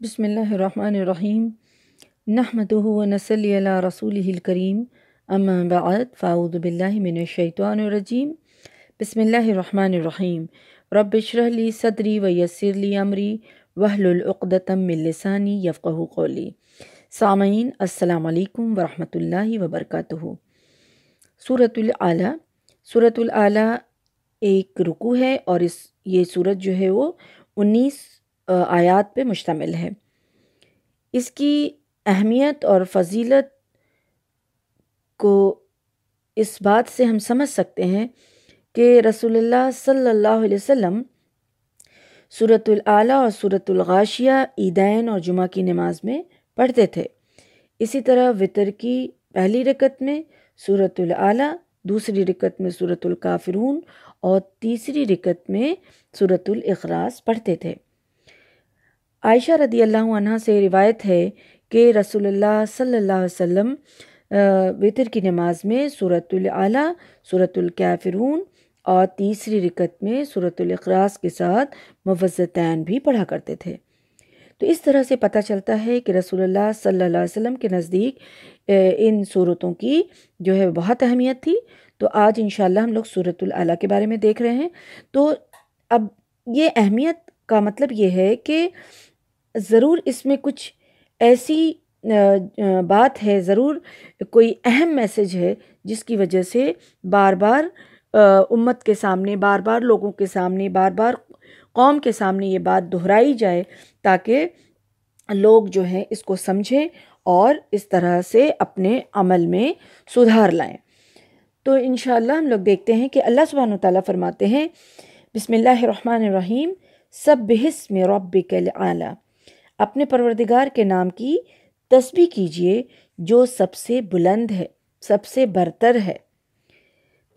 بسم اللہ الرحمن الرحیم نحمدہ و نصلی علی رسولہ الکریم اما بعد فاعوذ باللہ من الشیطان الرجیم بسم اللہ الرحمن الرحیم رب اشرح لی صدری ویسر لی امری واحلل عقدۃ من لسانی یفقہوا قولی۔ سامعین السلام علیکم ورحمۃ اللہ وبرکاتہ۔ سورۃ الاعلیٰ۔ سورۃ الاعلیٰ ایک رکوع ہے اور یہ سورت جو ہے وہ 19 آیات پہ مشتمل ہے۔ اس کی اہمیت اور فضیلت کو اس بات سے ہم سمجھ سکتے ہیں کہ رسول اللہ صلی اللہ علیہ وسلم سورۃ الاعلیٰ اور سورۃ الغاشیہ عیدین اور جمعہ کی نماز میں پڑھتے تھے۔ اسی طرح وتر کی پہلی رکعت میں سورۃ الاعلیٰ، دوسری رکعت میں سورۃ الکافرون اور تیسری رکعت میں سورۃ الاخلاص پڑھتے تھے۔ عائشہ رضی اللہ عنہ سے روایت ہے کہ رسول اللہ صلی اللہ علیہ وسلم وتر کی نماز میں سورۃ الاعلیٰ، سورۃ الکافرون اور تیسری رکعت میں سورۃ الاخلاص کے ساتھ معوذتین بھی پڑھا کرتے تھے۔ تو اس طرح سے پتہ چلتا ہے کہ رسول اللہ صلی اللہ علیہ وسلم کے نزدیک ان صورتوں کی جو ہے بہت اہمیت تھی۔ تو آج انشاءاللہ ہم لوگ سورۃ الاعلیٰ کے بارے میں دیکھ رہے ہیں۔ تو اب یہ اہمیت کا مطلب یہ ہے کہ ضرور اس میں کچھ ایسی بات ہے، ضرور کوئی اہم میسج ہے جس کی وجہ سے بار بار امت کے سامنے، بار بار لوگوں کے سامنے، بار بار قوم کے سامنے یہ بات دہرائی جائے تاکہ لوگ جو ہیں اس کو سمجھیں اور اس طرح سے اپنے عمل میں سدھار لائیں۔ تو انشاءاللہ ہم لوگ دیکھتے ہیں کہ اللہ سبحانہ وتعالیٰ فرماتے ہیں بسم اللہ الرحمن الرحیم سبح اسم ربک الاعلیٰ، اپنے پروردگار کے نام کی تسبیح کیجئے جو سب سے بلند ہے، سب سے برتر ہے۔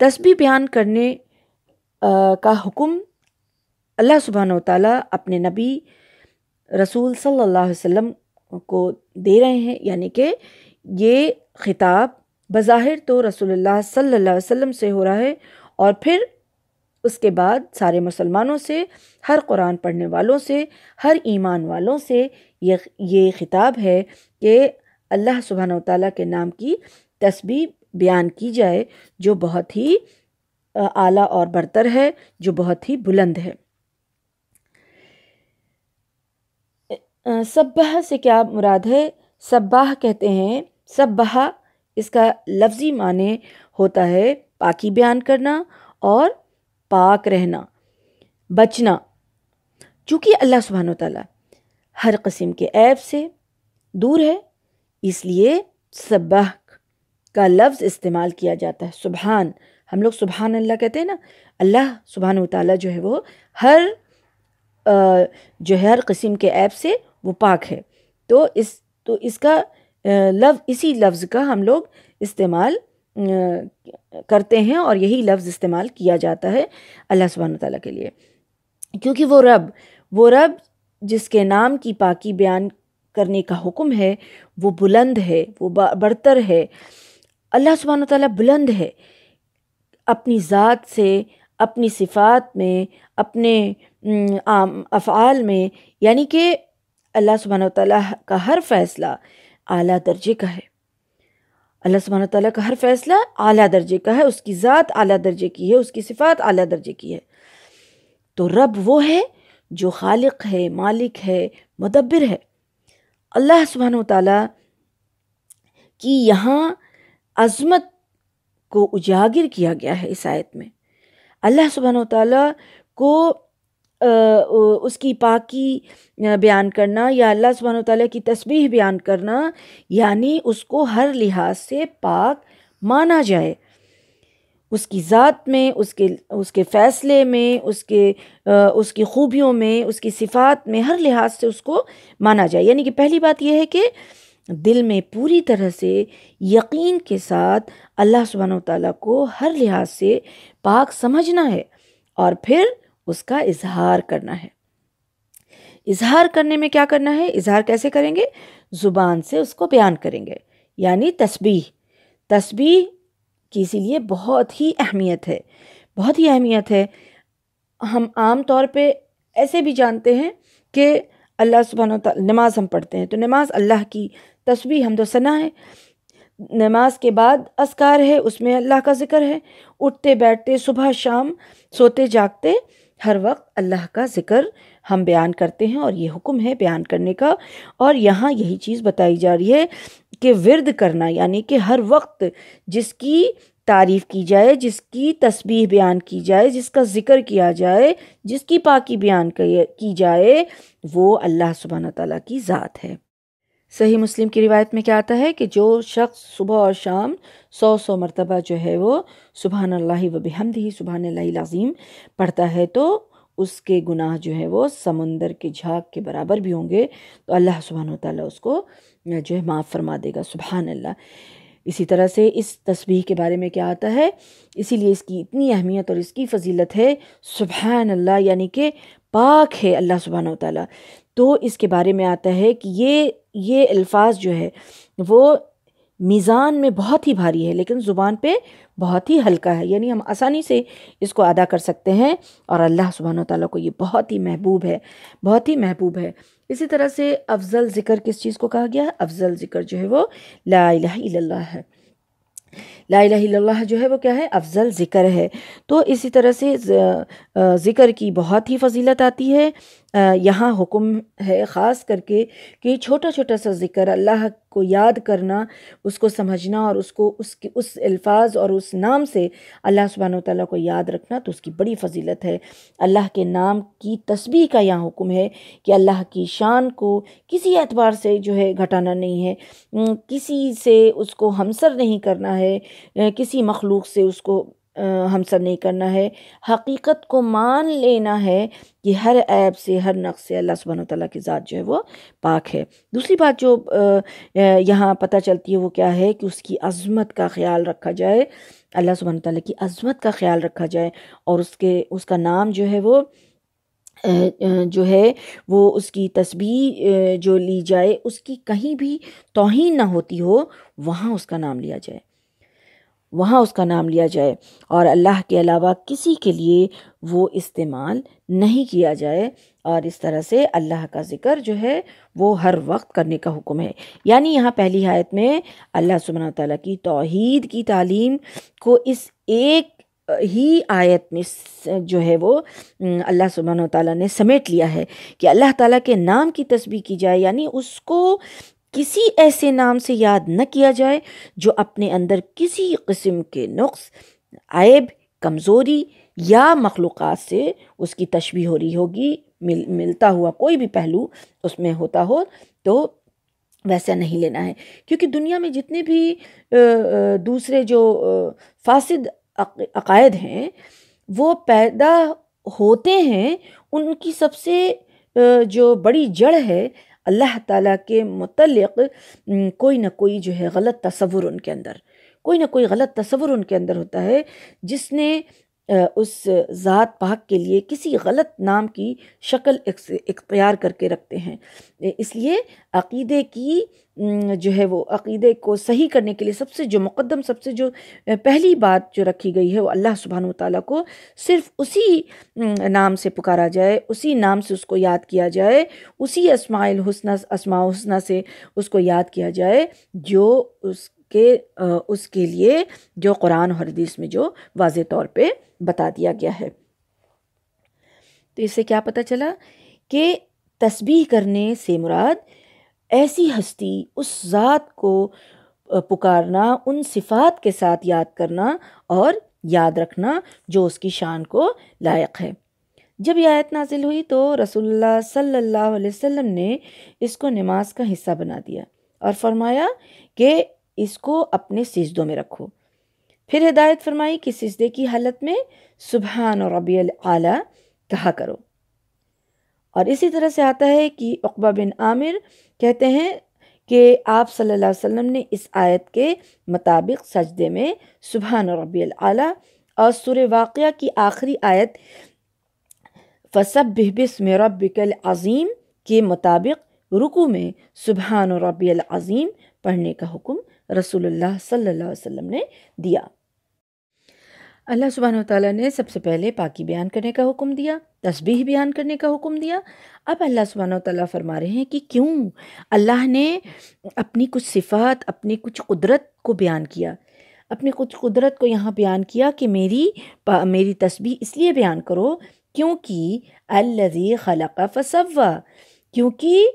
تسبیح بیان کرنے کا حکم اللہ سبحانہ وتعالیٰ اپنے نبی رسول صلی اللہ علیہ وسلم کو دے رہے ہیں، یعنی کہ یہ خطاب بظاہر تو رسول اللہ صلی اللہ علیہ وسلم سے ہو رہا ہے اور پھر اس کے بعد سارے مسلمانوں سے، ہر قرآن پڑھنے والوں سے، ہر ایمان والوں سے یہ خطاب ہے کہ اللہ سبحانہ وتعالیٰ کے نام کی تسبیح بیان کی جائے جو بہت ہی اعلیٰ اور برتر ہے، جو بہت ہی بلند ہے۔ سبح سے کیا مراد ہے؟ سباح کہتے ہیں، سبح اس کا لفظی معنی ہوتا ہے پاکی بیان کرنا اور پاک رہنا، بچنا۔ چونکہ اللہ سبحانہ وتعالیٰ ہر قسم کے عیب سے دور ہے، اس لیے سبح کا لفظ استعمال کیا جاتا ہے۔ سبحان، ہم لوگ سبحان اللہ کہتے ہیں نا، اللہ سبحانہ وتعالیٰ جو ہے وہ ہر قسم کے عیب سے وہ پاک ہے۔ تو اس کا اسی لفظ کا ہم لوگ استعمال کرتے ہیں اور یہی لفظ استعمال کیا جاتا ہے اللہ سبحانہ وتعالیٰ کے لیے، کیونکہ وہ رب جس کے نام کی پاکی بیان کرنے کا حکم ہے وہ بلند ہے، وہ برتر ہے۔ اللہ سبحانہ وتعالیٰ بلند ہے اپنی ذات سے، اپنی صفات میں، اپنے افعال میں، یعنی کہ اللہ سبحانہ وتعالیٰ کا ہر فیصلہ اعلیٰ درجے کا ہے۔ اللہ سبحانہ وتعالیٰ کا ہر فیصلہ اعلیٰ درجے کا ہے، اس کی ذات اعلیٰ درجے کی ہے، اس کی صفات اعلیٰ درجے کی ہے۔ تو رب وہ ہے جو خالق ہے، مالک ہے، مدبر ہے۔ اللہ سبحانہ وتعالیٰ کی یہاں عظمت کو اجاگر کیا گیا ہے اس آیت میں۔ اللہ سبحانہ وتعالیٰ کو اس کی پاکی بیان کرنا یا اللہ سبحانہ وتعالیٰ کی تسبیح بیان کرنا یعنی اس کو ہر لحاظ سے پاک مانا جائے، اس کی ذات میں، اس کے فیصلے میں، اس کی خوبیوں میں، اس کی صفات میں، ہر لحاظ سے اس کو مانا جائے۔ یعنی کہ پہلی بات یہ ہے کہ دل میں پوری طرح سے یقین کے ساتھ اللہ سبحانہ وتعالیٰ کو ہر لحاظ سے پاک سمجھنا ہے اور پھر اس کا اظہار کرنا ہے۔ اظہار کرنے میں کیا کرنا ہے؟ اظہار کیسے کریں گے؟ زبان سے اس کو بیان کریں گے، یعنی تسبیح کی اسی لیے بہت ہی اہمیت ہے، بہت ہی اہمیت ہے۔ ہم عام طور پہ ایسے بھی جانتے ہیں کہ اللہ سبحانہ و تعالیٰ، نماز ہم پڑھتے ہیں تو نماز اللہ کی تسبیح حمد و ثنا ہے، نماز کے بعد اذکار ہے، اس میں اللہ کا ذکر ہے، اٹھتے بیٹھتے صبح شام سوتے جاگتے ہر وقت اللہ کا ذکر ہم بیان کرتے ہیں، اور یہ حکم ہے بیان کرنے کا۔ اور یہاں یہی چیز بتائی جا رہی ہے کہ ورد کرنا، یعنی کہ ہر وقت جس کی تعریف کی جائے، جس کی تسبیح بیان کی جائے، جس کا ذکر کیا جائے، جس کی پاکی بیان کی جائے، وہ اللہ سبحانہ تعالیٰ کی ذات ہے۔ صحیح مسلم کی روایت میں کیا آتا ہے کہ جو شخص صبح اور شام 100 مرتبہ جو ہے وہ سبحان اللہ و بحمدہ سبحان اللہ العظیم پڑھتا ہے تو اس کے گناہ جو ہے وہ سمندر کے جھاگ کے برابر بھی ہوں گے، تو اللہ سبحانہ و تعالیٰ اس کو جو ہے معاف فرما دے گا، سبحان اللہ۔ اسی طرح سے اس تسبیح کے بارے میں کیا آتا ہے، اسی لیے اس کی اتنی اہمیت اور اس کی فضیلت ہے، سبحان اللہ یعنی کہ پاک ہے اللہ سبحانہ و تعالیٰ۔ تو اس کے بارے میں آتا ہے کہ یہ الفاظ جو ہے وہ میزان میں بہت ہی بھاری ہے لیکن زبان پہ بہت ہی ہلکا ہے، یعنی ہم آسانی سے اس کو ادا کر سکتے ہیں، اور اللہ سبحانہ و تعالیٰ کو یہ بہت ہی محبوب ہے، بہت ہی محبوب ہے۔ اسی طرح سے افضل ذکر کس چیز کو کہا گیا ہے؟ افضل ذکر جو ہے وہ لا الہ الا اللہ ہے۔ لا الہ الا اللہ جو ہے وہ کیا ہے؟ افضل ذکر ہے۔ تو اسی طرح سے ذکر کی بہت ہی فضیلت آتی ہے۔ یہاں حکم ہے خاص کر کے کہ چھوٹا چھوٹا سا ذکر، اللہ کو یاد کرنا، اس کو سمجھنا، اور اس الفاظ اور اس نام سے اللہ سبحانہ و تعالیٰ کو یاد رکھنا، تو اس کی بڑی فضیلت ہے۔ اللہ کے نام کی تسبیح کا یہاں حکم ہے کہ اللہ کی شان کو کسی اعتبار سے جو ہے گھٹانا نہیں ہے، کسی سے اس کو ہمسر نہیں کرنا ہے، کسی مخلوق سے اس کو ہمسر نہیں کرنا ہے، حقیقت کو مان لینا ہے کہ ہر عیب سے، ہر نقص سے اللہ سبحانہ وتعالیٰ کی ذات جو ہے وہ پاک ہے۔ دوسری بات جو یہاں پتہ چلتی ہے وہ کیا ہے کہ اس کی عظمت کا خیال رکھا جائے، اللہ سبحانہ وتعالیٰ کی عظمت کا خیال رکھا جائے، اور اس کا نام جو ہے وہ جو ہے وہ اس کی تسبیح جو لی جائے، اس کی کہیں بھی توہین نہ ہوتی ہو، وہاں اس کا نام لیا جائے، وہاں اس کا نام لیا جائے، اور اللہ کے علاوہ کسی کے لیے وہ استعمال نہیں کیا جائے۔ اور اس طرح سے اللہ کا ذکر جو ہے وہ ہر وقت کرنے کا حکم ہے۔ یعنی یہاں پہلی آیت میں اللہ سبحانہ تعالیٰ کی توحید کی تعلیم کو اس ایک ہی آیت میں جو ہے وہ اللہ سبحانہ تعالیٰ نے سمیٹ لیا ہے کہ اللہ تعالیٰ کے نام کی تسبیح کی جائے، یعنی اس کو کسی ایسے نام سے یاد نہ کیا جائے جو اپنے اندر کسی قسم کے نقص، عیب، کمزوری یا مخلوقات سے اس کی تشبیہ ہو رہی ہوگی، ملتا ہوا کوئی بھی پہلو اس میں ہوتا ہو تو ویسا نہیں لینا ہے۔ کیونکہ دنیا میں جتنے بھی دوسرے جو فاسد عقائد ہیں وہ پیدا ہوتے ہیں، ان کی سب سے جو بڑی جڑ ہے اللہ تعالیٰ کے متعلق کوئی نہ کوئی جو ہے غلط تصور ان کے اندر، کوئی نہ کوئی غلط تصور ان کے اندر ہوتا ہے، جس نے اس ذات پاک کے لیے کسی غلط نام کی شکل اختیار کر کے رکھتے ہیں۔ اس لیے عقیدے کی جو ہے وہ عقیدے کو صحیح کرنے کے لیے سب سے جو مقدم، سب سے جو پہلی بات جو رکھی گئی ہے وہ اللہ سبحانہ وتعالیٰ کو صرف اسی نام سے پکارا جائے، اسی نام سے اس کو یاد کیا جائے، اسی اسماء الحسنہ سے اس کو یاد کیا جائے جو اس کے لیے جو قرآن اور حدیث میں جو واضح طور پہ بتا دیا گیا ہے۔ تو اس سے کیا پتہ چلا کہ تسبیح کرنے سے مراد ایسی ہستی، اس ذات کو پکارنا، ان صفات کے ساتھ یاد کرنا اور یاد رکھنا جو اس کی شان کو لائق ہے۔ جب یہ آیت نازل ہوئی تو رسول اللہ صلی اللہ علیہ وسلم نے اس کو نماز کا حصہ بنا دیا اور فرمایا کہ اس کو اپنے سجدوں میں رکھو۔ پھر ہدایت فرمائی کہ سجدے کی حالت میں سبحان ربی الاعلیٰ کہا کرو۔ اور اسی طرح سے آتا ہے کہ عقبہ بن عامر کہتے ہیں کہ آپ صلی اللہ علیہ وسلم نے اس آیت کے مطابق سجدے میں سبحان ربی الاعلیٰ اور سورہ واقعہ کی آخری آیت فسبح باسم ربک العظیم کے مطابق رکوع میں سبحان ربی العظیم پڑھنے کا حکم رسول اللہ صلی اللہ علیہ وسلم نے دیا۔ اللہ سبحانہ وتعالیٰ نے سب سے پہلے پاکی بیان کرنے کا حکم دیا، تسبیح بیان کرنے کا حکم دیا۔ اب اللہ سبحانہ وتعالیٰ فرما رہے ہیں کہ کیوں اللہ نے اپنی کچھ صفات، اپنی کچھ قدرت کو بیان کیا، اپنی کچھ قدرت کو یہاں بیان کیا کہ میری تسبیح اس لیے بیان کرو کیونکہ الذی خلق فسوی، کیونکہ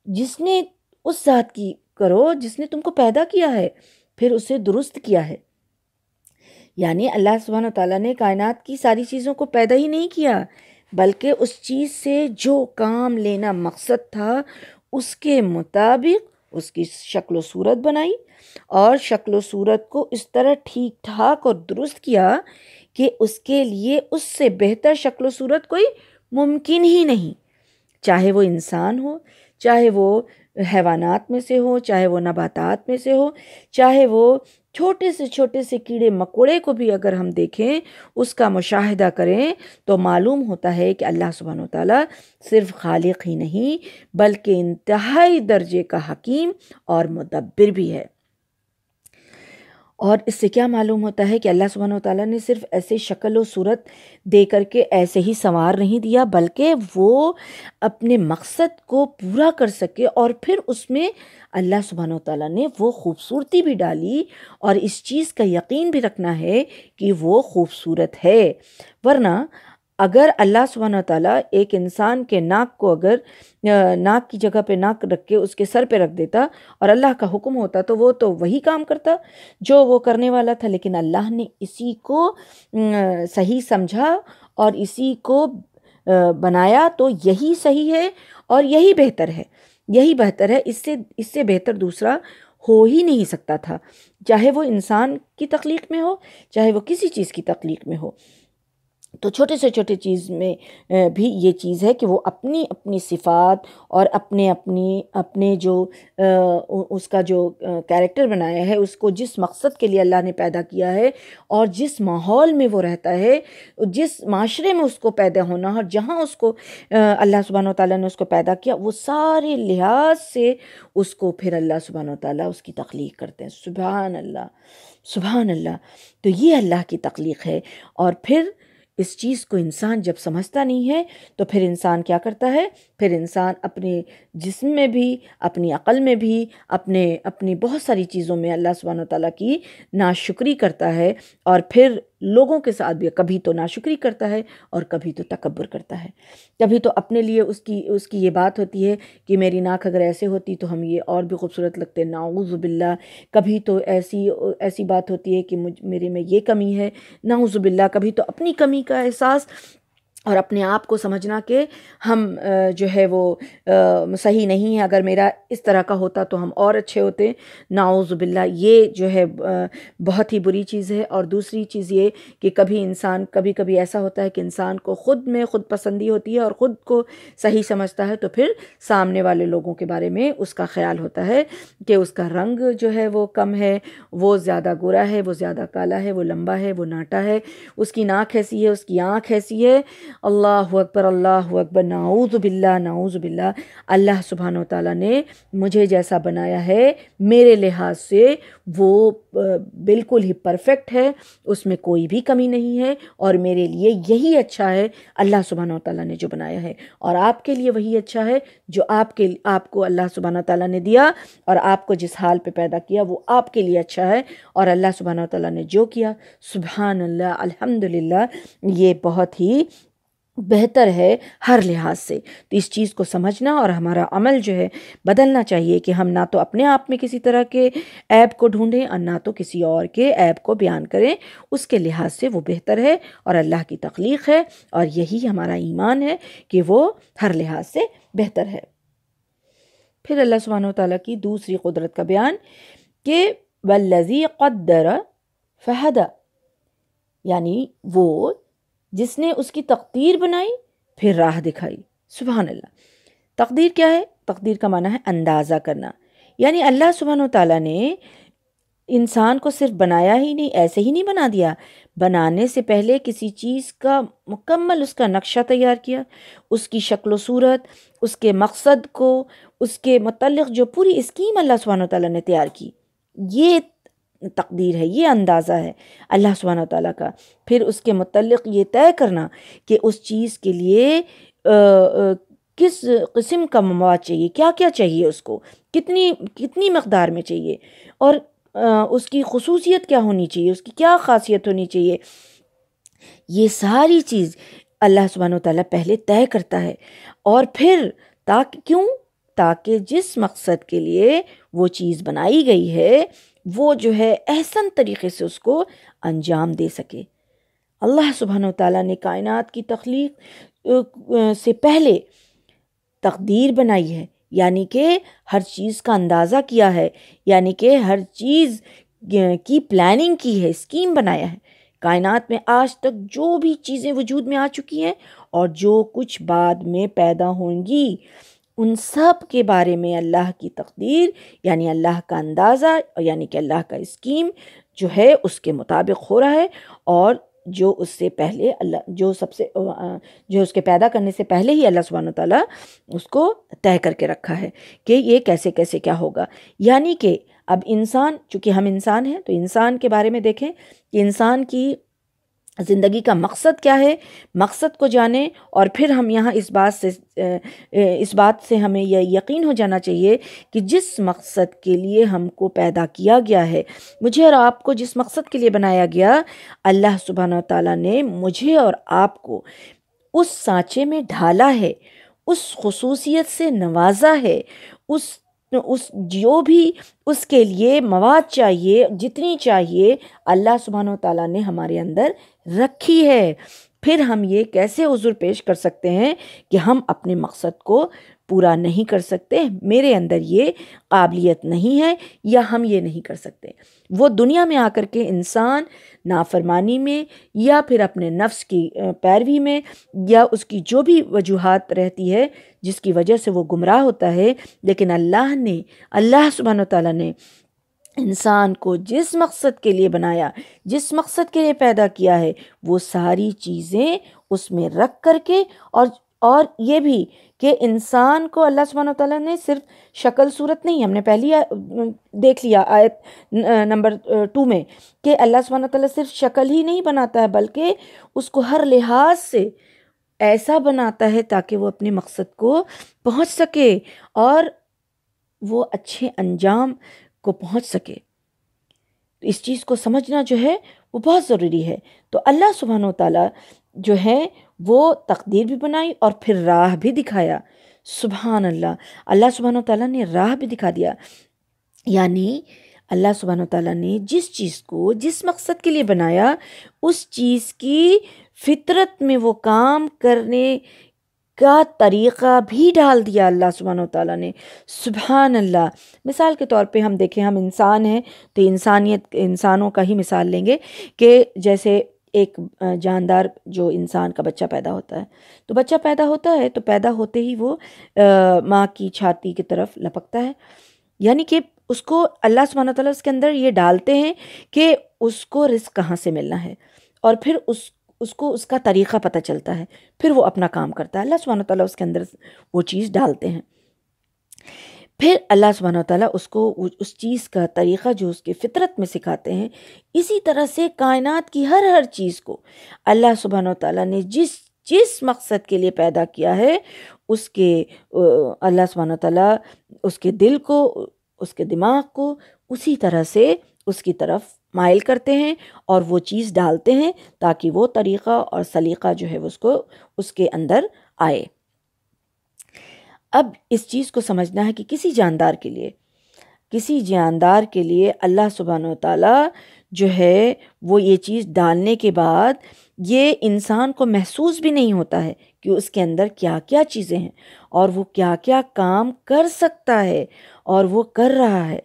جس نے اس ذات کی کرو جس نے تم کو پیدا کیا ہے پھر اسے درست کیا ہے۔ یعنی اللہ سبحانہ وتعالیٰ نے کائنات کی ساری چیزوں کو پیدا ہی نہیں کیا، بلکہ اس چیز سے جو کام لینا مقصد تھا اس کے مطابق اس کی شکل و صورت بنائی، اور شکل و صورت کو اس طرح ٹھیک ٹھاک اور درست کیا کہ اس کے لیے اس سے بہتر شکل و صورت کوئی ممکن ہی نہیں، چاہے وہ انسان ہو، چاہے وہ حیوانات میں سے ہو، چاہے وہ نباتات میں سے ہو، چاہے وہ چھوٹے سے کیڑے مکوڑے کو بھی اگر ہم دیکھیں، اس کا مشاہدہ کریں تو معلوم ہوتا ہے کہ اللہ سبحانہ وتعالیٰ صرف خالق ہی نہیں بلکہ انتہائی درجے کا حکیم اور مدبر بھی ہے۔ اور اس سے کیا معلوم ہوتا ہے کہ اللہ سبحانہ وتعالیٰ نے صرف ایسے شکل و صورت دے کر کے ایسے ہی سنوار نہیں دیا، بلکہ وہ اپنے مقصد کو پورا کر سکے، اور پھر اس میں اللہ سبحانہ وتعالیٰ نے وہ خوبصورتی بھی ڈالی، اور اس چیز کا یقین بھی رکھنا ہے کہ وہ خوبصورت ہے۔ ورنہ اگر اللہ سبحانہ وتعالیٰ ایک انسان کے ناک کو اگر ناک کی جگہ پہ ناک رکھ کے اس کے سر پہ رکھ دیتا اور اللہ کا حکم ہوتا تو وہ تو وہی کام کرتا جو وہ کرنے والا تھا، لیکن اللہ نے اسی کو صحیح سمجھا اور اسی کو بنایا، تو یہی صحیح ہے اور یہی بہتر ہے، یہی بہتر ہے، اس سے بہتر دوسرا ہو ہی نہیں سکتا تھا، چاہے وہ انسان کی تخلیق میں ہو، چاہے وہ کسی چیز کی تخلیق میں ہو۔ تو چھوٹے سے چھوٹے چیز میں بھی یہ چیز ہے کہ وہ اپنی اپنی صفات اور اپنے جو اس کا جو کیریکٹر بنایا ہے، اس کو جس مقصد کے لیے اللہ نے پیدا کیا ہے اور جس ماحول میں وہ رہتا ہے، جس معاشرے میں اس کو پیدا ہونا اور جہاں اس کو اللہ سبحانہ وتعالیٰ نے اس کو پیدا کیا، وہ سارے لحاظ سے اس کو پھر اللہ سبحانہ وتعالیٰ اس کی تخلیق کرتے ہیں۔ سبحان اللہ، سبحان اللہ۔ تو یہ اللہ کی تخلیق ہے، اور پھر اس چیز کو انسان جب سمجھتا نہیں ہے تو پھر انسان کیا کرتا ہے؟ پھر انسان اپنے جسم میں بھی، اپنی عقل میں بھی، اپنی بہت ساری چیزوں میں اللہ سبحانہ وتعالیٰ کی ناشکری کرتا ہے، اور پھر لوگوں کے ساتھ بھی کبھی تو ناشکری کرتا ہے اور کبھی تو تکبر کرتا ہے، کبھی تو اپنے لیے اس کی یہ بات ہوتی ہے کہ میری ناک اگر ایسے ہوتی تو ہم یہ اور بھی خوبصورت لگتے، نعوذ باللہ۔ کبھی تو ایسی بات ہوتی ہے کہ میرے میں یہ کمی ہے، نعوذ باللہ۔ کبھی تو اپنی کمی کا احساس اور اپنے آپ کو سمجھنا کہ ہم جو ہے وہ صحیح نہیں ہے، اگر میرا اس طرح کا ہوتا تو ہم اور اچھے ہوتے، نعوذ باللہ۔ یہ جو ہے بہت ہی بری چیز ہے۔ اور دوسری چیز یہ کہ کبھی ایسا ہوتا ہے کہ انسان کو خود میں خود پسندی ہوتی ہے اور خود کو صحیح سمجھتا ہے، تو پھر سامنے والے لوگوں کے بارے میں اس کا خیال ہوتا ہے کہ اس کا رنگ جو ہے وہ کم ہے، وہ زیادہ گورا ہے، وہ زیادہ کالا ہے، وہ لمبا ہے، وہ ناٹا ہے، اس کی ناک ایسی ہے، اس کی آنکھ ایسی ہے۔ اللہ اکبر، اللہ اکبر، نعوذ باللہ، نعوذ باللہ۔ اللہ سبحانہ وتعالیٰ نے مجھے جیسا بنایا ہے میرے لحاظ سے وہ بالکل ہی پرفیکٹ ہے، اس میں کوئی بھی کمی نہیں ہے، اور میرے لیے یہی اچھا ہے اللہ سبحانہ وتعالیٰ نے جو بنایا ہے، اور آپ کے لیے وہی اچھا ہے جو آپ کو اللہ سبحانہ وتعالیٰ نے دیا، اور آپ کو جس حال پہ پیدا کیا وہ آپ کے لیے اچھا ہے، اور اللہ سبحانہ وتعالیٰ نے جو کیا، سبحان اللہ، الحمدللہ، یہ بہت ہی بہتر ہے ہر لحاظ سے۔ تو اس چیز کو سمجھنا اور ہمارا عمل جو ہے بدلنا چاہیے کہ ہم نہ تو اپنے آپ میں کسی طرح کے عیب کو ڈھونڈیں اور نہ تو کسی اور کے عیب کو بیان کریں، اس کے لحاظ سے وہ بہتر ہے اور اللہ کی تخلیق ہے، اور یہی ہمارا ایمان ہے کہ وہ ہر لحاظ سے بہتر ہے۔ پھر اللہ سبحانہ وتعالیٰ کی دوسری قدرت کا بیان کہ والذی قدر فہدی، یعنی وہ جس نے اس کی تقدیر بنائی پھر راہ دکھائی۔ سبحان اللہ۔ تقدیر کیا ہے؟ تقدیر کا معنی ہے اندازہ کرنا، یعنی اللہ سبحانہ وتعالیٰ نے انسان کو صرف بنایا ہی نہیں، ایسے ہی نہیں بنا دیا، بنانے سے پہلے کسی چیز کا مکمل اس کا نقشہ تیار کیا، اس کی شکل و صورت، اس کے مقصد کو، اس کے متعلق جو پوری اسکیم اللہ سبحانہ وتعالیٰ نے تیار کی، یہ تقدیر ہے، یہ اندازہ ہے اللہ سبحانہ تعالیٰ کا۔ پھر اس کے متعلق یہ طے کرنا کہ اس چیز کے لیے کس قسم کا مواد چاہیے، کیا کیا چاہیے، اس کو کتنی مقدار میں چاہیے، اور اس کی خصوصیت کیا ہونی چاہیے، اس کی کیا خاصیت ہونی چاہیے، یہ ساری چیز اللہ سبحانہ تعالیٰ پہلے طے کرتا ہے۔ اور پھر تاکہ جس مقصد کے لیے وہ چیز بنائی گئی ہے وہ جو ہے احسن طریقے سے اس کو انجام دے سکے۔ اللہ سبحانہ تعالیٰ نے کائنات کی تخلیق سے پہلے تقدیر بنائی ہے، یعنی کہ ہر چیز کا اندازہ کیا ہے، یعنی کہ ہر چیز کی پلاننگ کی ہے، اسکیم بنایا ہے۔ کائنات میں آج تک جو بھی چیزیں وجود میں آ چکی ہیں اور جو کچھ بعد میں پیدا ہوں گی، ان سب کے بارے میں اللہ کی تقدیر یعنی اللہ کا اندازہ یعنی کہ اللہ کا اسکیم جو ہے اس کے مطابق ہو رہا ہے، اور جو اس سے پہلے جو اس کے پیدا کرنے سے پہلے ہی اللہ سبحانہ تعالیٰ اس کو طے کر کے رکھا ہے کہ یہ کیسے کیسے کیا ہوگا۔ یعنی کہ اب انسان، چونکہ ہم انسان ہیں تو انسان کے بارے میں دیکھیں کہ انسان کی زندگی کا مقصد کیا ہے، مقصد کو جانیں، اور پھر ہم یہاں اس بات سے ہمیں یہ یقین ہو جانا چاہیے کہ جس مقصد کے لیے ہم کو پیدا کیا گیا ہے، مجھے اور آپ کو جس مقصد کے لیے بنایا گیا، اللہ سبحانہ تعالیٰ نے مجھے اور آپ کو اس سانچے میں ڈھالا ہے، اس خصوصیت سے نوازا ہے، جو بھی اس کے لیے مواد چاہیے، جتنی چاہیے، اللہ سبحانہ تعالیٰ نے ہمارے اندر رکھی ہے۔ پھر ہم یہ کیسے عذر پیش کر سکتے ہیں کہ ہم اپنے مقصد کو پورا نہیں کر سکتے، میرے اندر یہ قابلیت نہیں ہے، یا ہم یہ نہیں کر سکتے۔ وہ دنیا میں آ کر کے انسان نافرمانی میں یا پھر اپنے نفس کی پیروی میں یا اس کی جو بھی وجوہات رہتی ہے جس کی وجہ سے وہ گمراہ ہوتا ہے، لیکن اللہ سبحانہ تعالیٰ نے انسان کو جس مقصد کے لیے بنایا، جس مقصد کے لیے پیدا کیا ہے، وہ ساری چیزیں اس میں رکھ کر کے، اور یہ بھی کہ انسان کو اللہ سبحانہ تعالیٰ نے صرف شکل صورت نہیں، ہم نے پہلی دیکھ لیا آیت نمبر 2 میں کہ اللہ سبحانہ تعالیٰ صرف شکل ہی نہیں بناتا ہے بلکہ اس کو ہر لحاظ سے ایسا بناتا ہے تاکہ وہ اپنے مقصد کو پہنچ سکے اور وہ اچھے انجام کو پہنچ سکے۔ اس چیز کو سمجھنا جو ہے وہ بہت ضروری ہے۔ تو اللہ سبحانہ تعالیٰ جو ہے وہ تقدیر بھی بنائی اور پھر راہ بھی دکھایا۔ سبحان اللہ، اللہ سبحانہ تعالیٰ نے راہ بھی دکھا دیا، یعنی اللہ سبحانہ تعالیٰ نے جس چیز کو جس مقصد کے لیے بنایا، اس چیز کی فطرت میں وہ کام کرنے کا طریقہ بھی ڈال دیا اللہ سبحانہ تعالیٰ نے۔ سبحان اللہ۔ مثال کے طور پہ ہم دیکھیں، ہم انسان ہیں تو انسانوں کا ہی مثال لیں گے کہ جیسے ایک جاندار جو انسان کا بچہ پیدا ہوتا ہے، تو بچہ پیدا ہوتا ہے تو پیدا ہوتے ہی وہ ماں کی چھاتی کی طرف لپکتا ہے، یعنی کہ اس کو اللہ سبحانہ تعالیٰ اس کے اندر یہ ڈالتے ہیں کہ اس کو رزق کہاں سے ملنا ہے، اور پھر اس کو اس کا طریقہ پتہ چلتا ہے، پھر وہ اپنا کام کرتا ہے۔ اللہ سبحانہ تعالیٰ اس کے اندر وہ چیز ڈالتے ہیں، پھر اللہ سبحانہ تعالیٰ اس کو اس چیز کا طریقہ جو اس کے فطرت میں سکھاتے ہیں۔ اسی طرح سے کائنات کی ہر چیز کو اللہ سبحانہ تعالیٰ نے جس مقصد کے لیے پیدا کیا ہے، اس کے اللہ سبحانہ تعالیٰ اس کے دل کو، اس کے دماغ کو اسی طرح سے اس کی طرف مائل کرتے ہیں اور وہ چیز ڈالتے ہیں تاکہ وہ طریقہ اور سلیقہ جو ہے اس کے اندر آئے۔ اب اس چیز کو سمجھنا ہے کہ کسی جاندار کے لیے اللہ سبحانہ تعالیٰ جو ہے وہ یہ چیز ڈالنے کے بعد یہ انسان کو محسوس بھی نہیں ہوتا ہے کہ اس کے اندر کیا کیا چیزیں ہیں اور وہ کیا کیا کام کر سکتا ہے اور وہ کر رہا ہے۔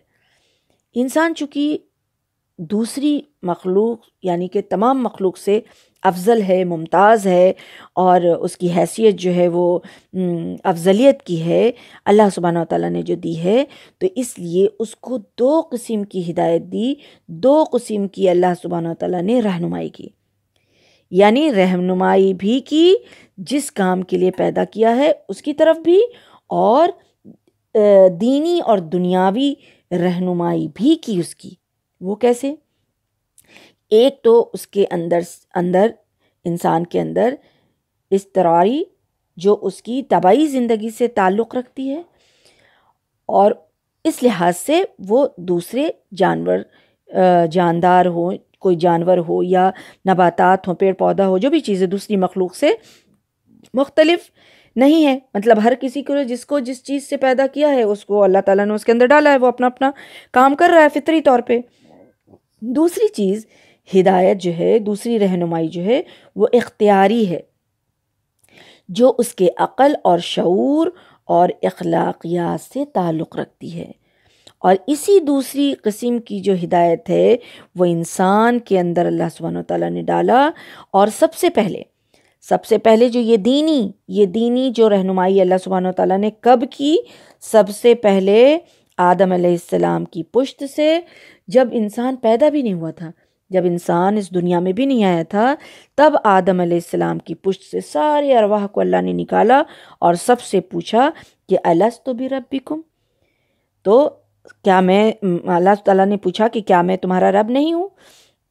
انسان چونکہ دوسری مخلوق یعنی کہ تمام مخلوق سے افضل ہے، ممتاز ہے، اور اس کی حیثیت جو ہے وہ افضلیت کی ہے، اللہ سبحانہ تعالیٰ نے جو دی ہے، تو اس لیے اس کو 2 قسم کی ہدایت دی، 2 قسم کی اللہ سبحانہ تعالیٰ نے رہنمائی کی، یعنی رہنمائی بھی کی جس کام کے لیے پیدا کیا ہے اس کی طرف بھی، اور دینی اور دنیاوی رہنمائی بھی کی اس کی، وہ کیسے؟ ایک تو اس کے اندر انسان کے اندر اضطراری جو اس کی طبعی زندگی سے تعلق رکھتی ہے، اور اس لحاظ سے وہ دوسرے جاندار ہو، کوئی جانور ہو یا نباتات ہوں، پیڑ پودا ہو، جو بھی چیزیں دوسری مخلوق سے مختلف نہیں ہے. مطلب ہر کسی کو جس چیز سے پیدا کیا ہے اس کو اللہ تعالیٰ نے اس کے اندر ڈالا ہے، وہ اپنا اپنا کام کر رہا ہے فطری طور پہ. دوسری چیز ہدایت جو ہے، دوسری رہنمائی جو ہے وہ اختیاری ہے، جو اس کے عقل اور شعور اور اخلاقیات سے تعلق رکھتی ہے. اور اسی دوسری قسم کی جو ہدایت ہے وہ انسان کے اندر اللہ سبحانہ و تعالیٰ نے ڈالا. اور سب سے پہلے جو یہ دینی جو رہنمائی اللہ سبحانہ و تعالیٰ نے کب کی؟ سب سے پہلے آدم علیہ السلام کی پشت سے، جب انسان پیدا بھی نہیں ہوا تھا، جب انسان اس دنیا میں بھی نہیں آیا تھا، تب آدم علیہ السلام کی پشت سے سارے ارواح کو اللہ نے نکالا اور سب سے پوچھا کہ الست بربکم، تو کیا میں، اللہ تعالیٰ نے پوچھا کہ کیا میں تمہارا رب نہیں ہوں؟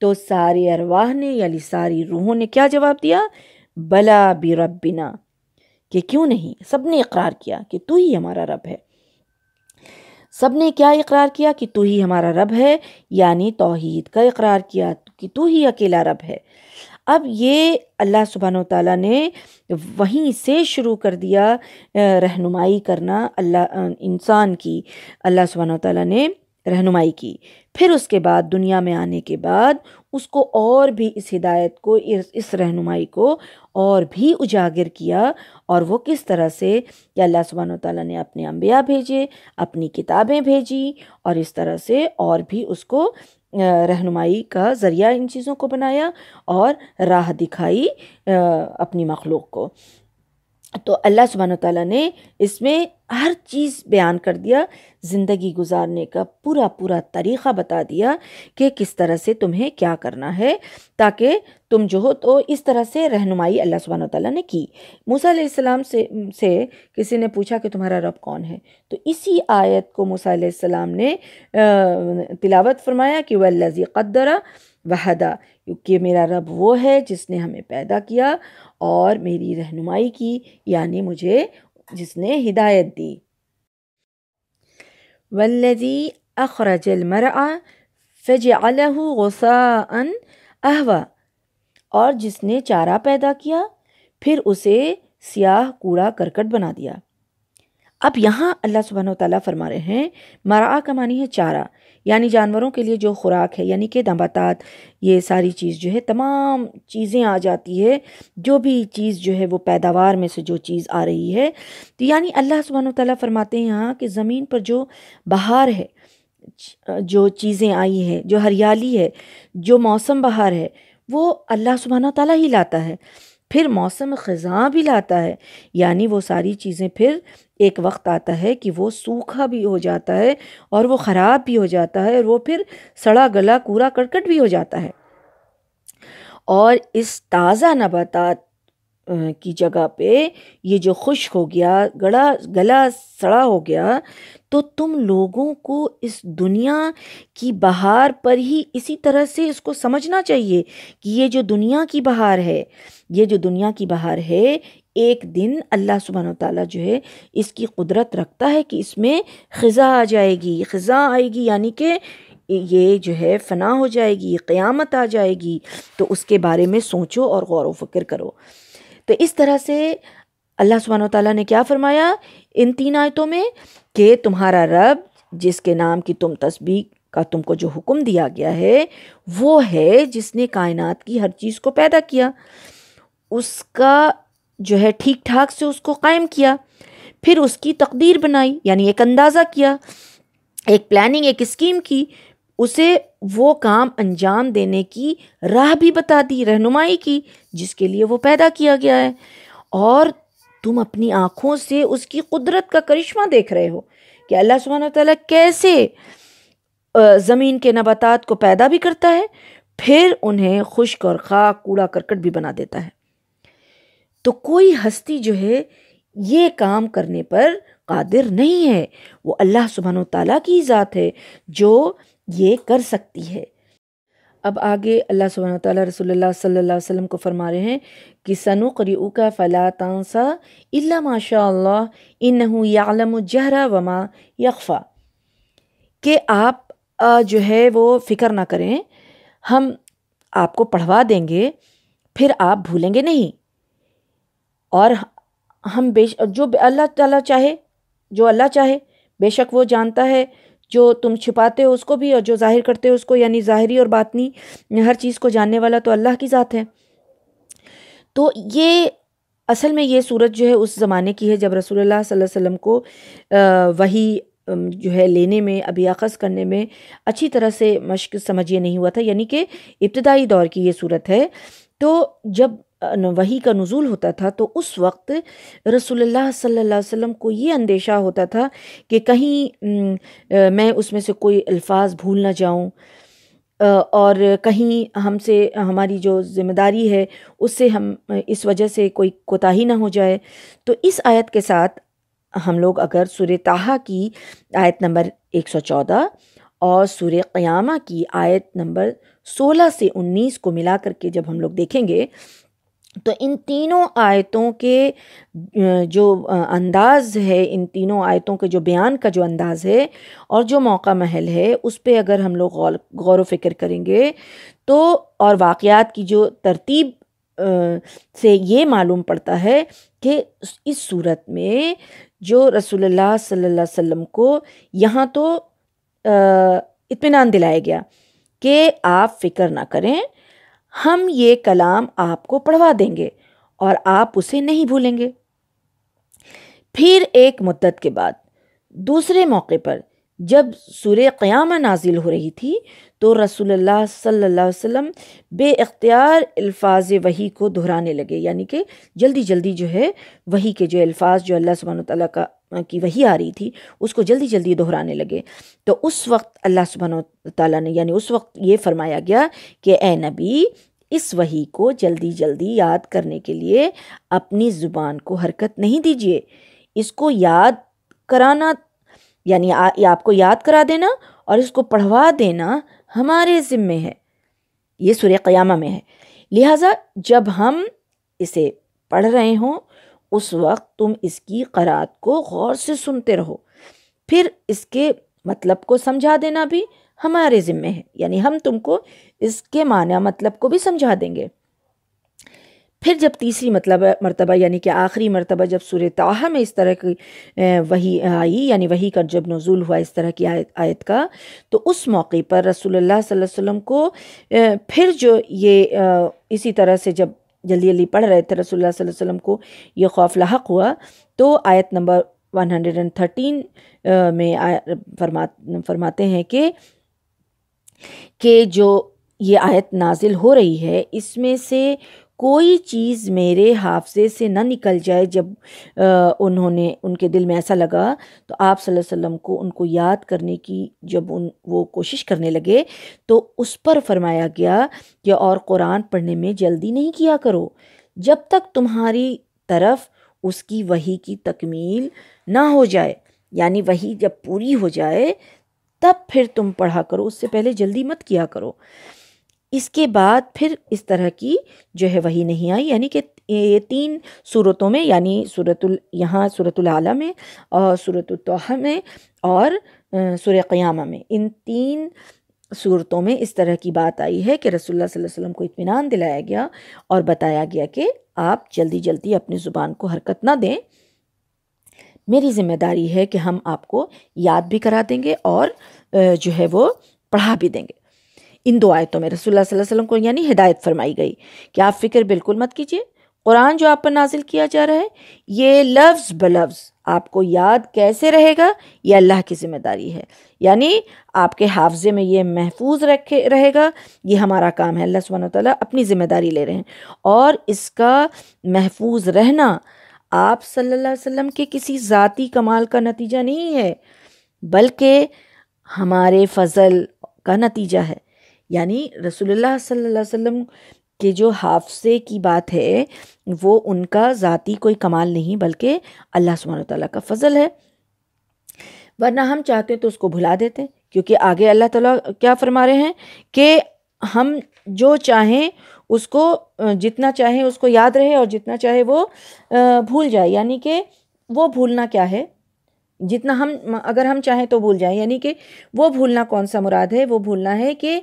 تو سارے ارواح نے یعنی ساری روحوں نے کیا جواب دیا؟ بلا بربنا، کہ کیوں نہیں. سب نے اقرار کیا کہ تو ہی ہمارا رب ہے. سب نے کیا اقرار کیا؟ کہ تو ہی ہمارا رب ہے، یعنی توحید کا اقرار کیا کہ تو ہی اکیلا رب ہے. اب یہ اللہ سبحانہ و تعالیٰ نے وہیں سے شروع کر دیا رہنمائی کرنا انسان کی. اللہ سبحانہ و تعالیٰ نے رہنمائی کی. پھر اس کے بعد دنیا میں آنے کے بعد اس کو اور بھی اس ہدایت کو، اس رہنمائی کو اور بھی اجاگر کیا. اور وہ کس طرح سے کہ اللہ سبحانہ و تعالیٰ نے اپنے انبیاء بھیجے، اپنی کتابیں بھیجی، اور اس طرح سے اور بھی اس کو رہنمائی کا ذریعہ ان چیزوں کو بنایا اور راہ دکھائی اپنی مخلوق کو. تو اللہ سبحانہ وتعالیٰ نے اس میں ہر چیز بیان کر دیا، زندگی گزارنے کا پورا طریقہ بتا دیا کہ کس طرح سے تمہیں کیا کرنا ہے، تاکہ تم جو ہو. تو اس طرح سے رہنمائی اللہ سبحانہ وتعالیٰ نے کی. موسیٰ علیہ السلام سے کسی نے پوچھا کہ تمہارا رب کون ہے، تو اسی آیت کو موسیٰ علیہ السلام نے تلاوت فرمایا کہ وَالَّذِي قَدَّرَ وَهَدَى، کیونکہ میرا رب وہ ہے جس نے ہمیں پیدا کیا اور میری رہنمائی کی، یعنی مجھے جس نے ہدایت دی. وَالَّذِي أَخْرَجَ الْمَرْعَى فَجَعَلَهُ غُثَاءً أَحْوَىٰ، اور جس نے چارہ پیدا کیا پھر اسے سیاہ کوڑا کرکٹ بنا دیا. اب یہاں اللہ سبحانہ وتعالیٰ فرما رہے ہیں مرعا کا معنی ہے چارہ، یعنی جانوروں کے لیے جو خوراک ہے، یعنی کہ نباتات، یہ ساری چیز جو ہے، تمام چیزیں آ جاتی ہے، جو بھی چیز جو ہے وہ پیداوار میں سے جو چیز آ رہی ہے. تو یعنی اللہ سبحانہ وتعالیٰ فرماتے ہیں یہاں کہ زمین پر جو بہار ہے، جو چیزیں آئی ہیں، جو ہریالی ہے، جو موسم بہار ہے، وہ اللہ سبحانہ وتعالیٰ ہی لاتا ہے. پھر موسم خزاں بھی لاتا ہے، یعنی وہ ساری چیزیں پھر ایک وقت آتا ہے کہ وہ سوکھا بھی ہو جاتا ہے اور وہ خراب بھی ہو جاتا ہے، اور وہ پھر سڑا گلا کوڑا کرکٹ بھی ہو جاتا ہے. اور اس تازہ نباتات کی جگہ پہ یہ جو خشک ہو گیا، گلا سڑا ہو گیا، تو تم لوگوں کو اس دنیا کی بہار پر ہی اسی طرح سے اس کو سمجھنا چاہیے کہ یہ جو دنیا کی بہار ہے، یہ جو دنیا کی بہار ہے، ایک دن اللہ سبحانہ وتعالیٰ جو ہے اس کی قدرت رکھتا ہے کہ اس میں خزاں آ جائے گی، خزاں آئے گی، یعنی کہ یہ جو ہے فنا ہو جائے گی، قیامت آ جائے گی. تو اس کے بارے میں سوچو اور غور و فکر کرو. تو اس طرح سے اللہ سبحانہ وتعالیٰ نے کیا فرمایا ان 3 آیتوں میں کہ تمہارا رب جس کے نام کی تم تسبیح کا تم کو جو حکم دیا گیا ہے، وہ ہے جس نے کائنات کی ہر چیز کو پیدا کیا، اس کا جو ہے ٹھیک ٹھاک سے اس کو قائم کیا، پھر اس کی تقدیر بنائی، یعنی ایک اندازہ کیا، ایک پلاننگ، ایک اسکیم کی، اسے وہ کام انجام دینے کی راہ بھی بتا دی، رہنمائی کی جس کے لیے وہ پیدا کیا گیا ہے. اور تم اپنی آنکھوں سے اس کی قدرت کا کرشمہ دیکھ رہے ہو کہ اللہ سبحانہ وتعالیٰ کیسے زمین کے نباتات کو پیدا بھی کرتا ہے، پھر انہیں خشک اور خاک کوڑا کرکٹ بھی بنا دیتا ہے. تو کوئی ہستی جو ہے یہ کام کرنے پر قادر نہیں ہے، وہ اللہ سبحانہ وتعالیٰ کی ذات ہے جو یہ کر سکتی ہے۔ اب آگے اللہ سبحانہ وتعالیٰ رسول اللہ صلی اللہ علیہ وسلم کو فرما رہے ہیں کہ سنقرئک فلا تنسى الا ما شاء اللہ انہ یعلم الجہر وما یخفی، کہ آپ جو ہے وہ فکر نہ کریں، ہم آپ کو پڑھوا دیں گے پھر آپ بھولیں گے نہیں، اور ہم جو اللہ تعالیٰ چاہے، جو اللہ چاہے بے شک وہ جانتا ہے جو تم چھپاتے ہو اس کو بھی اور جو ظاہر کرتے ہو اس کو، یعنی ظاہری اور باطنی ہر چیز کو جاننے والا تو اللہ کی ذات ہے۔ تو یہ اصل میں یہ صورت جو ہے اس زمانے کی ہے جب رسول اللہ صلی اللہ علیہ وسلم کو وحی جو ہے لینے میں، ابھی اخذ کرنے میں اچھی طرح سے مشق سمجھیے نہیں ہوا تھا، یعنی کہ ابتدائی دور کی یہ صورت ہے۔ تو جب وحی کا نزول ہوتا تھا تو اس وقت رسول اللہ صلی اللہ علیہ وسلم کو یہ اندیشہ ہوتا تھا کہ کہیں میں اس میں سے کوئی الفاظ بھول نہ جاؤں، اور کہیں ہم سے ہماری جو ذمہ داری ہے اس سے ہم اس وجہ سے کوئی کوتاہی نہ ہو جائے۔ تو اس آیت کے ساتھ ہم لوگ اگر سورہ طٰہٰ کی آیت نمبر 114 اور سورہ قیامہ کی آیت نمبر 16 سے 19 کو ملا کر کے جب ہم لوگ دیکھیں گے تو ان تینوں آیتوں کے جو انداز ہے، ان تینوں آیتوں کے جو بیان کا جو انداز ہے اور جو موقع محل ہے اس پہ اگر ہم لوگ غور و فکر کریں گے تو، اور واقعات کی جو ترتیب سے یہ معلوم پڑتا ہے کہ اس صورت میں جو رسول اللہ صلی اللہ علیہ وسلم کو یہاں تو اطمینان دلایا گیا کہ آپ فکر نہ کریں، ہم یہ کلام آپ کو پڑھوا دیں گے اور آپ اسے نہیں بھولیں گے۔ پھر ایک مدت کے بعد دوسرے موقع پر جب سورہ قیامہ نازل ہو رہی تھی تو رسول اللہ صلی اللہ علیہ وسلم بے اختیار الفاظ وحی کو دہرانے لگے، یعنی کہ جلدی جلدی جو ہے وحی کے جو الفاظ جو اللہ سبحانہ وتعالیٰ کی وحی آ رہی تھی اس کو جلدی جلدی دہرانے لگے۔ تو اس وقت اللہ سبحانہ وتعالیٰ نے، یعنی اس وقت یہ فرمایا گیا کہ اے نبی، اس وحی کو جلدی جلدی یاد کرنے کے لیے اپنی زبان کو حرکت نہیں دیجیے، اس کو یاد کرانا، یعنی آپ کو یاد کرا دینا اور اس کو پڑھوا دینا ہمارے ذمے ہے۔ یہ سورہ قیامہ میں ہے، لہٰذا جب ہم اسے پڑھ رہے ہوں اس وقت تم اس کی قرأت کو غور سے سنتے رہو، پھر اس کے مطلب کو سمجھا دینا بھی ہمارے ذمے ہے، یعنی ہم تم کو اس کے معنی مطلب کو بھی سمجھا دیں گے۔ پھر جب تیسری مرتبہ یعنی کہ آخری مرتبہ جب سورہ طٰہٰ میں اس طرح کی وحی آئی، یعنی وحی کا جب نزول ہوا اس طرح کی آیت کا، تو اس موقع پر رسول اللہ صلی اللہ علیہ وسلم کو پھر جو یہ اسی طرح سے جب جلدی جلدی پڑھ رہے تھے رسول اللہ صلی اللہ علیہ وسلم کو یہ خوف لاحق ہوا، تو آیت نمبر 113 میں فرماتے ہیں کہ جو یہ آیت نازل ہو رہی ہے اس میں سے کوئی چیز میرے حافظے سے نہ نکل جائے۔ جب ان کے دل میں ایسا لگا تو آپ صلی اللہ علیہ وسلم کو ان کو یاد کرنے کی جب وہ کوشش کرنے لگے تو اس پر فرمایا گیا کہ اور قرآن پڑھنے میں جلدی نہیں کیا کرو جب تک تمہاری طرف اس کی وحی کی تکمیل نہ ہو جائے، یعنی وحی جب پوری ہو جائے تب پھر تم پڑھا کرو، اس سے پہلے جلدی مت کیا کرو۔ اس کے بعد پھر اس طرح کی جو ہے وحی نہیں آئی، یعنی کہ یہ 3 صورتوں میں، یعنی یہاں سورۃ الاعلیٰ میں اور سورۃ طٰہٰ میں اور سورہ قیامہ میں، ان 3 صورتوں میں اس طرح کی بات آئی ہے کہ رسول اللہ صلی اللہ علیہ وسلم کو اطمینان دلایا گیا اور بتایا گیا کہ آپ جلدی جلدی اپنی زبان کو حرکت نہ دیں، میری ذمہ داری ہے کہ ہم آپ کو یاد بھی کرا دیں گے اور جو ہے وہ پڑھا بھی دیں گے۔ ان 2 آیتوں میں رسول اللہ صلی اللہ علیہ وسلم کو یعنی ہدایت فرمائی گئی کہ آپ فکر بالکل مت کیجیے، قرآن جو آپ پر نازل کیا جا رہا ہے یہ لفظ بلفظ آپ کو یاد کیسے رہے گا یہ اللہ کی ذمہ داری ہے، یعنی آپ کے حافظے میں یہ محفوظ رہے گا، یہ ہمارا کام ہے، اللہ سبحانہ وتعالیٰ اپنی ذمہ داری لے رہے ہیں، اور اس کا محفوظ رہنا آپ صلی اللہ علیہ وسلم کے کسی ذاتی کمال کا نتیجہ نہیں ہے بلکہ ہمارے فضل کا نتیجہ ہے۔ یعنی رسول اللہ صلی اللہ علیہ وسلم کے جو حافظے کی بات ہے وہ ان کا ذاتی کوئی کمال نہیں بلکہ اللہ سبحانہ وتعالیٰ کا فضل ہے۔ ورنہ ہم چاہتے تو اس کو بھلا دیتے، کیونکہ آگے اللہ تعالیٰ کیا فرما رہے ہیں کہ ہم جو چاہیں اس کو جتنا چاہیں اس کو یاد رہے اور جتنا چاہے وہ بھول جائے، یعنی کہ وہ بھولنا کیا ہے، جتنا ہم اگر ہم چاہیں تو بھول جائیں، یعنی کہ وہ بھولنا کون سا مراد ہے؟ وہ بھولنا ہے کہ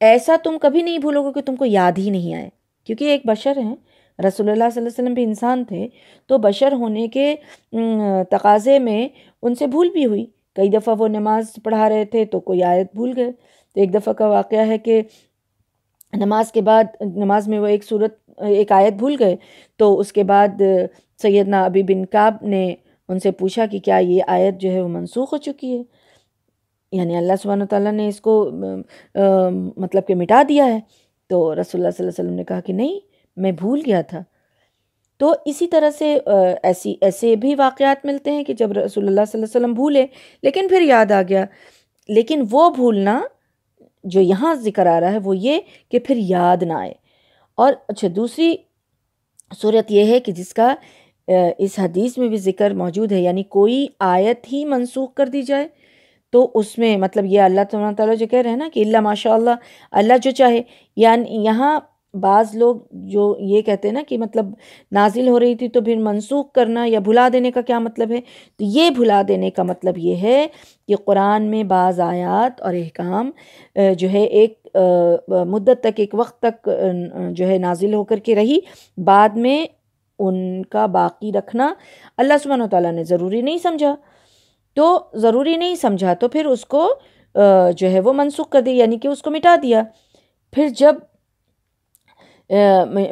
ایسا تم کبھی نہیں بھولو گے کہ تم کو یاد ہی نہیں آئے، کیونکہ ایک بشر ہیں، رسول اللہ صلی اللہ علیہ وسلم بھی انسان تھے، تو بشر ہونے کے تقاضے میں ان سے بھول بھی ہوئی۔ کئی دفعہ وہ نماز پڑھا رہے تھے تو کوئی آیت بھول گئے۔ تو ایک دفعہ کا واقعہ ہے کہ نماز کے بعد نماز میں وہ ایک آیت بھول گئے، تو اس کے بعد سیدنا ابی بن کعب نے ان سے پوچھا کہ کیا یہ آیت جو ہے وہ منسوخ ہو چکی ہے، یعنی اللہ سبحانہ وتعالیٰ نے اس کو مطلب کہ مٹا دیا ہے؟ تو رسول اللہ صلی اللہ علیہ وسلم نے کہا کہ نہیں، میں بھول گیا تھا۔ تو اسی طرح سے ایسے بھی واقعات ملتے ہیں کہ جب رسول اللہ صلی اللہ علیہ وسلم بھولے لیکن پھر یاد آ گیا، لیکن وہ بھولنا جو یہاں ذکر آ رہا ہے وہ یہ کہ پھر یاد نہ آئے۔ اور اچھا، دوسری صورت یہ ہے کہ جس کا اس حدیث میں بھی ذکر موجود ہے، یعنی کوئی آیت ہی منسوخ کر دی جائے، تو اس میں مطلب یہ اللہ تعالیٰ جو کہہ رہے ہیں نا کہ اللہ ماشاء اللہ جو چاہے، یعنی یہاں بعض لوگ جو یہ کہتے ہیں نا کہ مطلب نازل ہو رہی تھی تو پھر منسوخ کرنا یا بھلا دینے کا کیا مطلب ہے؟ تو یہ بھلا دینے کا مطلب یہ ہے کہ قرآن میں بعض آیات اور احکام جو ہے ایک مدت تک، ایک وقت تک جو ہے نازل ہو کر کے رہی، بعد میں ان کا باقی رکھنا اللہ سبحانہ وتعالیٰ نے ضروری نہیں سمجھا، تو پھر اس کو جو ہے وہ منسوخ کر دیا، یعنی کہ اس کو مٹا دیا۔ پھر جب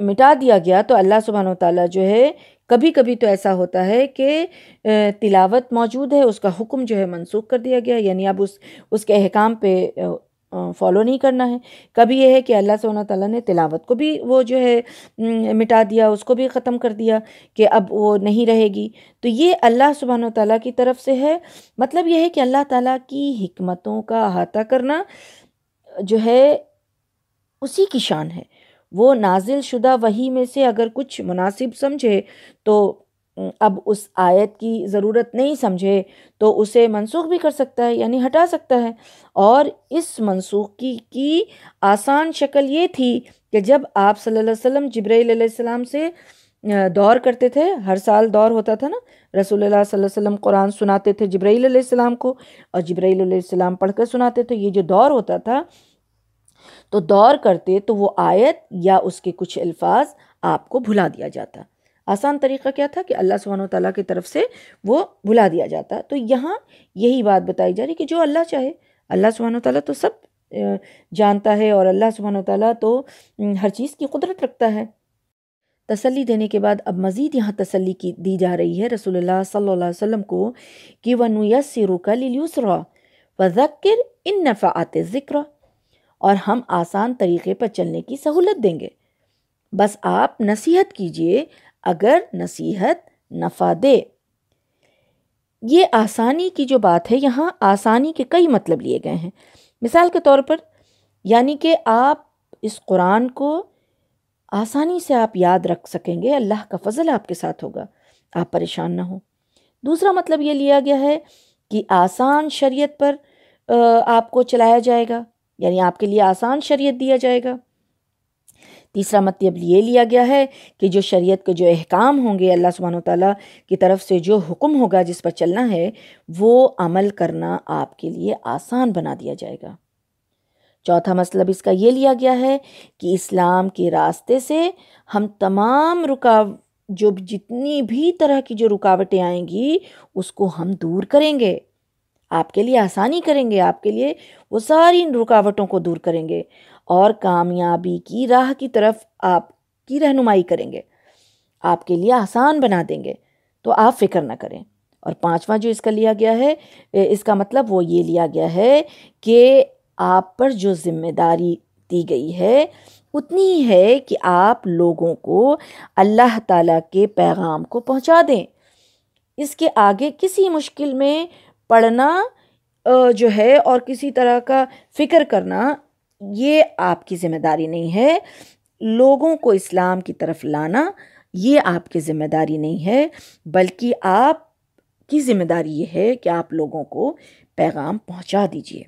مٹا دیا گیا تو اللہ سبحانہ وتعالیٰ جو ہے، کبھی کبھی تو ایسا ہوتا ہے کہ تلاوت موجود ہے، اس کا حکم جو ہے منسوخ کر دیا گیا، یعنی اب اس کے احکام پہ فالو نہیں کرنا ہے۔ کبھی یہ ہے کہ اللہ سبحانہ وتعالیٰ نے تلاوت کو بھی وہ جو ہے مٹا دیا، اس کو بھی ختم کر دیا کہ اب وہ نہیں رہے گی۔ تو یہ اللہ سبحانہ وتعالیٰ کی طرف سے ہے۔ مطلب یہ ہے کہ اللہ تعالیٰ کی حکمتوں کا احاطہ کرنا جو ہے اسی کی شان ہے۔ وہ نازل شدہ وحی میں سے اگر کچھ مناسب سمجھے تو اب اس آیت کی ضرورت نہیں سمجھے تو اسے منسوخ بھی کر سکتا ہے، یعنی ہٹا سکتا ہے۔ اور اس منسوخی کی آسان شکل یہ تھی کہ جب آپ صلی اللہ علیہ وسلم جبرائیل علیہ السلام سے دور کرتے تھے، ہر سال دور ہوتا تھا نا، رسول اللہ صلی اللہ علیہ وسلم قرآن سناتے تھے جبرائیل علیہ السلام کو، اور جبرائیل علیہ السلام پڑھ کر سناتے تھے۔ یہ جو دور ہوتا تھا تو دور کرتے تو وہ آیت یا اس کے کچھ الفاظ آپ کو بھلا دیا جاتا۔ آسان طریقہ کیا تھا کہ اللہ سبحانہ وتعالیٰ کی طرف سے وہ بھلا دیا جاتا۔ تو یہاں یہی بات بتائی جا رہی کہ جو اللہ چاہے، اللہ سبحانہ وتعالیٰ تو سب جانتا ہے، اور اللہ سبحانہ وتعالیٰ تو ہر چیز کی قدرت رکھتا ہے۔ تسلی دینے کے بعد اب مزید یہاں تسلی دی جا رہی ہے رسول اللہ صلی اللہ علیہ وسلم کو کہ وَنُيَسِّرُكَ لِلْيُسْرَى فَذَكِّرْ إِن نَّفَعَتِ الذِّكْرَى، اور ہم آسان طریقے پر چلنے کی سہولت دیں گے، بس آپ نصیحت کیجئے اگر نصیحت نفع دے۔ یہ آسانی کی جو بات ہے، یہاں آسانی کے کئی مطلب لیے گئے ہیں۔ مثال کے طور پر یعنی کہ آپ اس قرآن کو آسانی سے آپ یاد رکھ سکیں گے، اللہ کا فضل آپ کے ساتھ ہوگا، آپ پریشان نہ ہوں۔ دوسرا مطلب یہ لیا گیا ہے کہ آسان شریعت پر آپ کو چلایا جائے گا، یعنی آپ کے لیے آسان شریعت دیا جائے گا۔ تیسرا مطلب یہ لیا گیا ہے کہ جو شریعت کے جو احکام ہوں گے، اللہ سبحانہ وتعالیٰ کی طرف سے جو حکم ہوگا جس پر چلنا ہے، وہ عمل کرنا آپ کے لیے آسان بنا دیا جائے گا۔ چوتھا مطلب اس کا یہ لیا گیا ہے کہ اسلام کے راستے سے ہم تمام جو جتنی بھی طرح کی جو رکاوٹیں آئیں گی اس کو ہم دور کریں گے، آپ کے لیے آسانی کریں گے، آپ کے لیے وہ ساری رکاوٹوں کو دور کریں گے اور کامیابی کی راہ کی طرف آپ کی رہنمائی کریں گے، آپ کے لیے آسان بنا دیں گے، تو آپ فکر نہ کریں۔ اور پانچواں جو اس کا لیا گیا ہے، اس کا مطلب وہ یہ لیا گیا ہے کہ آپ پر جو ذمہ داری دی گئی ہے اتنی ہی ہے کہ آپ لوگوں کو اللہ تعالیٰ کے پیغام کو پہنچا دیں۔ اس کے آگے کسی مشکل میں پڑھنا جو ہے اور کسی طرح کا فکر کرنا، یہ آپ کی ذمہ داری نہیں ہے۔ لوگوں کو اسلام کی طرف لانا یہ آپ کی ذمہ داری نہیں ہے، بلکہ آپ کی ذمہ داری یہ ہے کہ آپ لوگوں کو پیغام پہنچا دیجئے،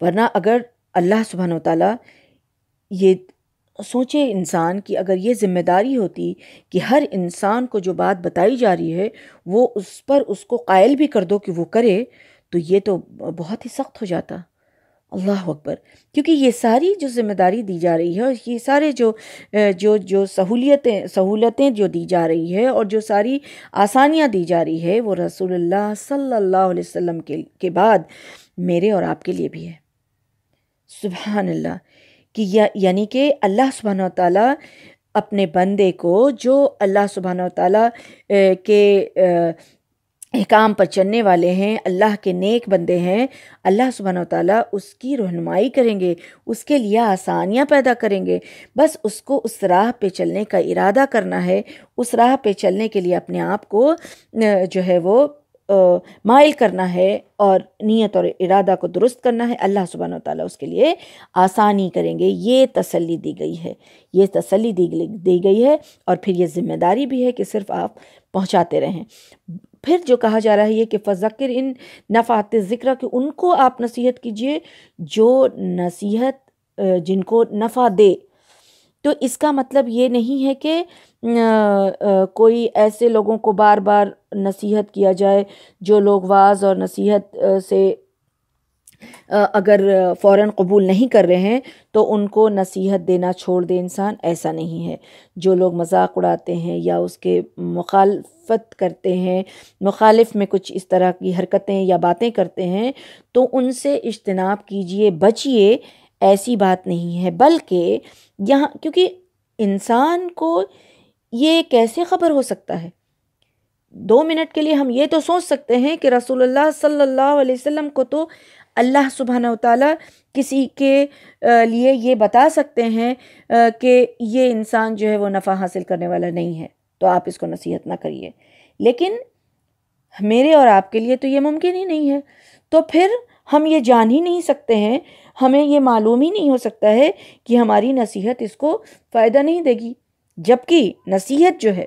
ورنہ اگر اللہ سبحانہ و تعالیٰ یہ سوچے انسان کی اگر یہ ذمہ داری ہوتی کہ ہر انسان کو جو بات بتائی جا رہی ہے وہ اس پر اس کو قائل بھی کر دو کہ وہ کرے، تو یہ تو بہت ہی سخت ہو جاتا۔ اللہ اکبر، کیونکہ یہ ساری جو ذمہ داری دی جا رہی ہے اور یہ سارے جو سہولتیں جو دی جا رہی ہے اور جو ساری آسانیاں دی جا رہی ہے وہ رسول اللہ صلی اللہ علیہ وسلم کے بعد میرے اور آپ کے لیے بھی ہے۔ سبحان اللہ، کہ یعنی کہ اللہ سبحانہ و تعالیٰ اپنے بندے کو جو اللہ سبحانہ و تعالیٰ کے احکام پر چلنے والے ہیں، اللہ کے نیک بندے ہیں، اللہ سبحانہ و تعالیٰ اس کی رہنمائی کریں گے، اس کے لیے آسانیاں پیدا کریں گے۔ بس اس کو اس راہ پہ چلنے کا ارادہ کرنا ہے، اس راہ پہ چلنے کے لیے اپنے آپ کو جو ہے وہ مائل کرنا ہے اور نیت اور ارادہ کو درست کرنا ہے، اللہ سبحانہ و تعالیٰ اس کے لیے آسانی کریں گے۔ یہ تسلی دی گئی ہے، یہ تسلی دی گئی ہے، اور پھر یہ ذمہ داری بھی ہے کہ صرف آپ پہنچاتے رہیں۔ پھر جو کہا جا رہا ہے یہ کہ فذکر ان نفعت الذکر، کہ ان کو آپ نصیحت کیجئے جو نصیحت جن کو نفع دے۔ تو اس کا مطلب یہ نہیں ہے کہ کوئی ایسے لوگوں کو بار بار نصیحت کیا جائے جو لوگ واعظ اور نصیحت سے اگر فوراً قبول نہیں کر رہے ہیں تو ان کو نصیحت دینا چھوڑ دے انسان، ایسا نہیں ہے۔ جو لوگ مذاق اڑاتے ہیں یا اس کے مخالفت کرتے ہیں، مخالف میں کچھ اس طرح کی حرکتیں یا باتیں کرتے ہیں، تو ان سے اجتناب کیجئے، بچیے، ایسی بات نہیں ہے۔ بلکہ یہاں کیونکہ انسان کو یہ کیسے خبر ہو سکتا ہے، 2 منٹ کے لیے ہم یہ تو سوچ سکتے ہیں کہ رسول اللہ صلی اللہ علیہ وسلم کو تو اللہ سبحانہ و تعالیٰ کسی کے لیے یہ بتا سکتے ہیں کہ یہ انسان جو ہے وہ نفع حاصل کرنے والا نہیں ہے، تو آپ اس کو نصیحت نہ کریے، لیکن میرے اور آپ کے لیے تو یہ ممکن ہی نہیں ہے۔ تو پھر ہم یہ جان ہی نہیں سکتے ہیں، ہمیں یہ معلوم ہی نہیں ہو سکتا ہے کہ ہماری نصیحت اس کو فائدہ نہیں دے گی، جبکہ نصیحت جو ہے،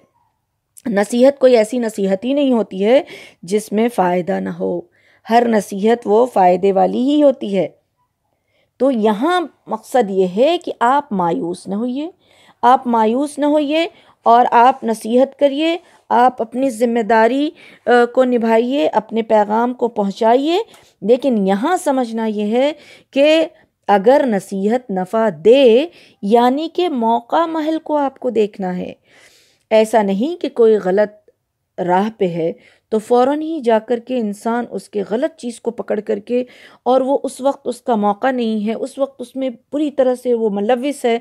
نصیحت کوئی ایسی نصیحت ہی نہیں ہوتی ہے جس میں فائدہ نہ ہو، ہر نصیحت وہ فائدے والی ہی ہوتی ہے۔ تو یہاں مقصد یہ ہے کہ آپ مایوس نہ ہوئیے، آپ مایوس نہ ہوئیے اور آپ نصیحت کریے، آپ اپنی ذمہ داری کو نبھائیے، اپنے پیغام کو پہنچائیے، لیکن یہاں سمجھنا یہ ہے کہ اگر نصیحت نفع دے یعنی کہ موقع محل کو آپ کو دیکھنا ہے، ایسا نہیں کہ کوئی غلط راہ پہ ہے تو فوراً ہی جا کر کے انسان اس کے غلط چیز کو پکڑ کر کے، اور وہ اس وقت اس کا موقع نہیں ہے، اس وقت اس میں پوری طرح سے وہ ملوث ہے،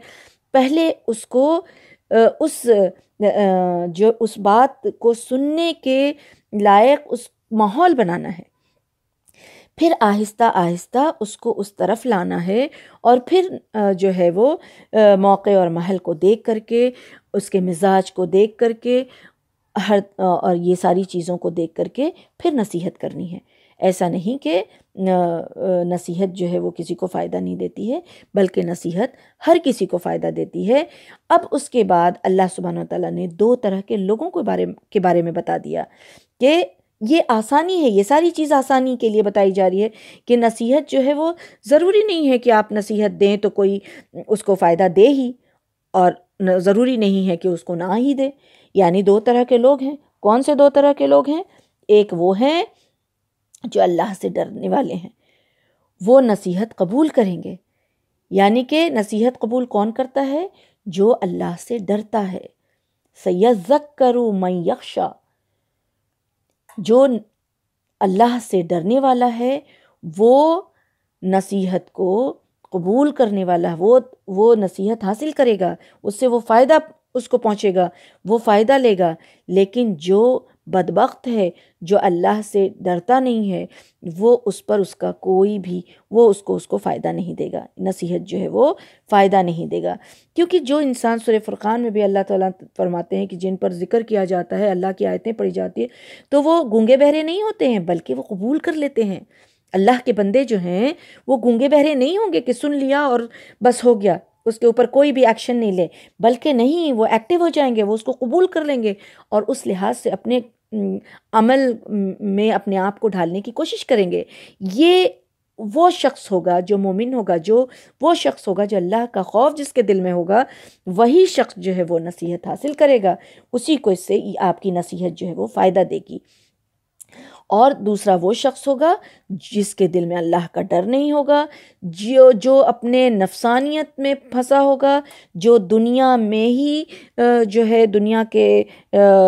پہلے اس کو اس بات کو سننے کے لائق اس ماحول بنانا ہے، پھر آہستہ آہستہ اس کو اس طرف لانا ہے، اور پھر جو ہے وہ موقع اور محل کو دیکھ کر کے، اس کے مزاج کو دیکھ کر کے، اور یہ ساری چیزوں کو دیکھ کر کے پھر نصیحت کرنی ہے۔ ایسا نہیں کہ نصیحت جو ہے وہ کسی کو فائدہ نہیں دیتی ہے، بلکہ نصیحت ہر کسی کو فائدہ دیتی ہے۔ اب اس کے بعد اللہ سبحانہ وتعالیٰ نے 2 طرح کے لوگوں کے بارے میں بتا دیا کہ یہ آسانی ہے، یہ ساری چیز آسانی کے لیے بتائی جا رہی ہے کہ نصیحت جو ہے وہ ضروری نہیں ہے کہ آپ نصیحت دیں تو کوئی اس کو فائدہ دے ہی، اور ضروری نہیں ہے کہ اس کو نہ ہی دے۔ یعنی 2 طرح کے لوگ ہیں۔ کون سے 2 طرح کے لوگ ہیں؟ ایک وہ ہیں جو اللہ سے ڈرنے والے ہیں، وہ نصیحت قبول کریں گے۔ یعنی کہ نصیحت قبول کون کرتا ہے؟ جو اللہ سے ڈرتا ہے۔ سَيَذَّكَّرُ مَن يَخْشَىٰ، جو اللہ سے ڈرنے والا ہے وہ نصیحت کو قبول کرنے والا ہے، وہ نصیحت حاصل کرے گا، اس سے وہ فائدہ اس کو پہنچے گا، وہ فائدہ لے گا۔ لیکن جو بدبخت ہے، جو اللہ سے ڈرتا نہیں ہے، وہ اس پر اس کا کوئی بھی اس کو فائدہ نہیں دے گا، نصیحت جو ہے وہ فائدہ نہیں دے گا۔ کیونکہ جو انسان سورہ فرقان میں بھی اللہ تعالیٰ فرماتے ہیں کہ جن پر ذکر کیا جاتا ہے، اللہ کی آیتیں پڑھی جاتی ہیں، تو وہ گونگے بہرے نہیں ہوتے ہیں، بلکہ وہ قبول کر لیتے ہیں۔ اللہ کے بندے جو ہیں وہ گونگے بہرے نہیں ہوں گے کہ سن لیا اور بس ہو گیا، اس کے اوپر کوئی بھی ایکشن نہیں لے، بلکہ نہیں، وہ ایکٹیو ہو جائیں گے، وہ اس کو قبول کر لیں گے، اور اس لحاظ سے اپنے عمل میں اپنے آپ کو ڈھالنے کی کوشش کریں گے، یہ وہ شخص ہوگا جو مومن ہوگا، جو وہ شخص ہوگا جو اللہ کا خوف جس کے دل میں ہوگا، وہی شخص جو ہے وہ نصیحت حاصل کرے گا، اسی کو اس سے آپ کی نصیحت جو ہے وہ فائدہ دے گی۔ اور دوسرا وہ شخص ہوگا جس کے دل میں اللہ کا ڈر نہیں ہوگا، جو اپنے نفسانیت میں پھنسا ہوگا، جو دنیا میں ہی جو ہے دنیا کے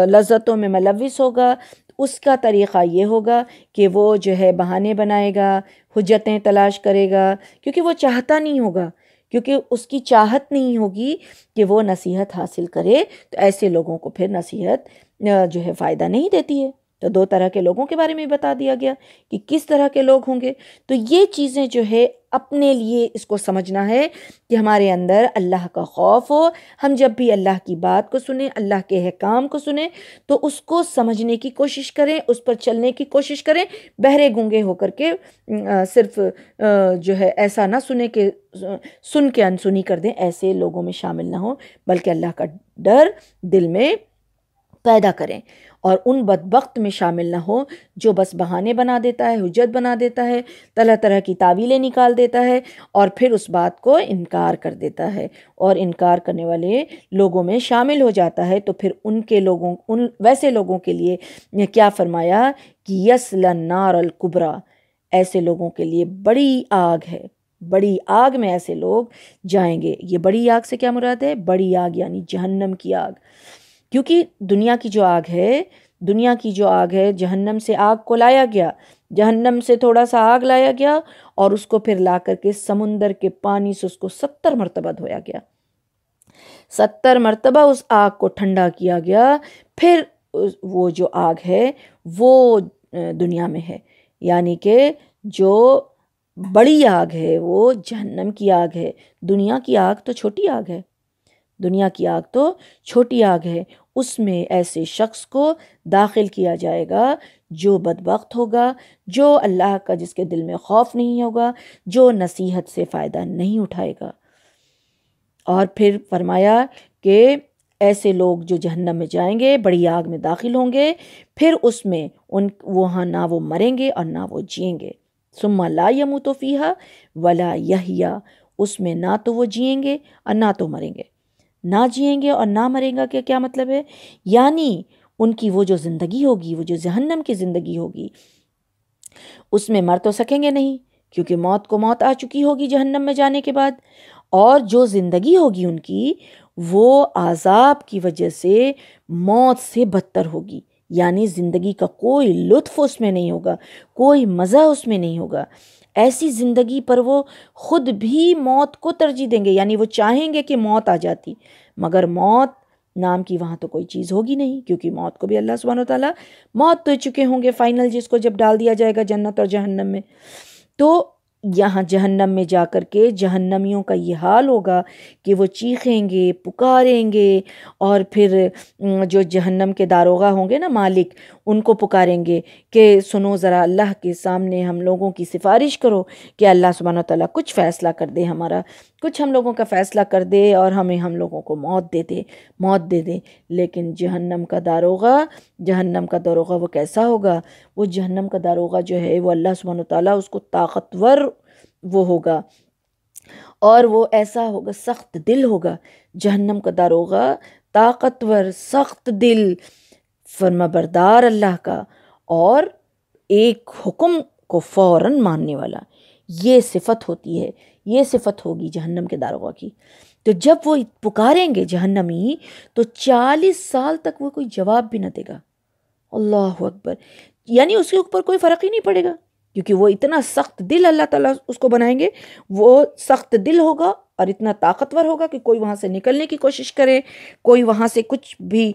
لذتوں میں ملوث ہوگا۔ اس کا طریقہ یہ ہوگا کہ وہ جو ہے بہانے بنائے گا، حجتیں تلاش کرے گا، کیونکہ وہ چاہتا نہیں ہوگا، کیونکہ اس کی چاہت نہیں ہوگی کہ وہ نصیحت حاصل کرے۔ تو ایسے لوگوں کو پھر نصیحت جو ہے فائدہ نہیں دیتی ہے۔ تو دو طرح کے لوگوں کے بارے میں بتا دیا گیا کہ کس طرح کے لوگ ہوں گے۔ تو یہ چیزیں جو ہے اپنے لیے اس کو سمجھنا ہے کہ ہمارے اندر اللہ کا خوف ہو، ہم جب بھی اللہ کی بات کو سنیں، اللہ کے احکام کو سنیں تو اس کو سمجھنے کی کوشش کریں، اس پر چلنے کی کوشش کریں، بہرے گونگے ہو کر کے صرف جو ہے ایسا نہ سنیں کہ سن کے انسنی کر دیں، ایسے لوگوں میں شامل نہ ہوں، بلکہ اللہ کا ڈر دل میں پیدا کریں، اور ان بدبخت میں شامل نہ ہو جو بس بہانے بنا دیتا ہے، حجت بنا دیتا ہے، طرح طرح کی تعویلیں نکال دیتا ہے اور پھر اس بات کو انکار کر دیتا ہے، اور انکار کرنے والے لوگوں میں شامل ہو جاتا ہے۔ تو پھر ان ویسے لوگوں کے لیے کیا فرمایا کہ یصلی النار الکبریٰ، ایسے لوگوں کے لیے بڑی آگ ہے، بڑی آگ میں ایسے لوگ جائیں گے۔ یہ بڑی آگ سے کیا مراد ہے؟ بڑی آگ یعنی جہنم کی آگ، کیونکہ دنیا کی جو آگ ہے جہنم سے آگ کو لایا گیا، جہنم سے تھوڑا سا آگ لایا گیا اور اس کو پھر لا کر کے سمندر کے پانی سے اس کو 70 مرتبہ دھویا گیا، 70 مرتبہ اس آگ کو ٹھنڈا کیا گیا، پھر وہ جو آگ ہے وہ دنیا میں ہے، یعنی کہ جو بڑی آگ ہے وہ جہنم کی آگ ہے۔ دنیا کی آگ تو چھوٹی آگ ہے، دنیا کی آگ تو چھوٹی آگ ہے، اس میں ایسے شخص کو داخل کیا جائے گا جو بدبخت ہوگا، جو اللہ کا جس کے دل میں خوف نہیں ہوگا، جو نصیحت سے فائدہ نہیں اٹھائے گا۔ اور پھر فرمایا کہ ایسے لوگ جو جہنم میں جائیں گے، بڑی آگ میں داخل ہوں گے، پھر اس میں وہاں نہ وہ مریں گے اور نہ وہ جئیں گے۔ ثم لا يموت فيها ولا يحيا، اس میں نہ تو وہ جئیں گے اور نہ تو مریں گے، نہ جئیں گے اور نہ مریں گا، کیا مطلب ہے؟ یعنی ان کی وہ جو زندگی ہوگی، وہ جو جہنم کی زندگی ہوگی، اس میں مر تو سکیں گے نہیں، کیونکہ موت کو موت آ چکی ہوگی جہنم میں جانے کے بعد، اور جو زندگی ہوگی ان کی وہ عذاب کی وجہ سے موت سے بدتر ہوگی، یعنی زندگی کا کوئی لطف اس میں نہیں ہوگا، کوئی مزہ اس میں نہیں ہوگا۔ ایسی زندگی پر وہ خود بھی موت کو ترجیح دیں گے، یعنی وہ چاہیں گے کہ موت آ جاتی، مگر موت نام کی وہاں تو کوئی چیز ہوگی نہیں، کیونکہ موت کو بھی اللہ سبحانہ وتعالیٰ موت تو چکے ہوں گے فائنل، جس کو جب ڈال دیا جائے گا جنت اور جہنم میں۔ تو یہاں جہنم میں جا کر کے جہنمیوں کا یہ حال ہوگا کہ وہ چیخیں گے، پکاریں گے، اور پھر جو جہنم کے داروغہ ہوں گے نا، مالک، ان کو پکاریں گے کہ سنو ذرا، اللہ کے سامنے ہم لوگوں کی سفارش کرو کہ اللہ سبحانہ وتعالیٰ کچھ فیصلہ کر دے، ہمارا کچھ ہم لوگوں کا فیصلہ کر دے اور ہم لوگوں کو موت دے دے۔ لیکن جہنم کا داروغہ وہ کیسا ہوگا؟ وہ جہنم کا داروغہ جو ہے وہ اللہ سبحانہ وتعالیٰ اس کو طاقتور وہ ہوگا، اور وہ ایسا ہوگا، سخت دل ہوگا جہنم کا داروغہ، طاقتور، سخت دل، فرمانبردار اللہ کا، اور ایک حکم کو فوراً ماننے والا۔ یہ صفت ہوتی ہے، یہ صفت ہوگی جہنم کے داروغہ کی۔ تو جب وہ پکاریں گے جہنمی، تو 40 سال تک وہ کوئی جواب بھی نہ دے گا۔ اللہ اکبر، یعنی اس کے اوپر کوئی فرق ہی نہیں پڑے گا، کیونکہ وہ اتنا سخت دل اللہ تعالیٰ اس کو بنائیں گے، وہ سخت دل ہوگا اور اتنا طاقتور ہوگا کہ کوئی وہاں سے نکلنے کی کوشش کرے، کوئی وہاں سے کچھ بھی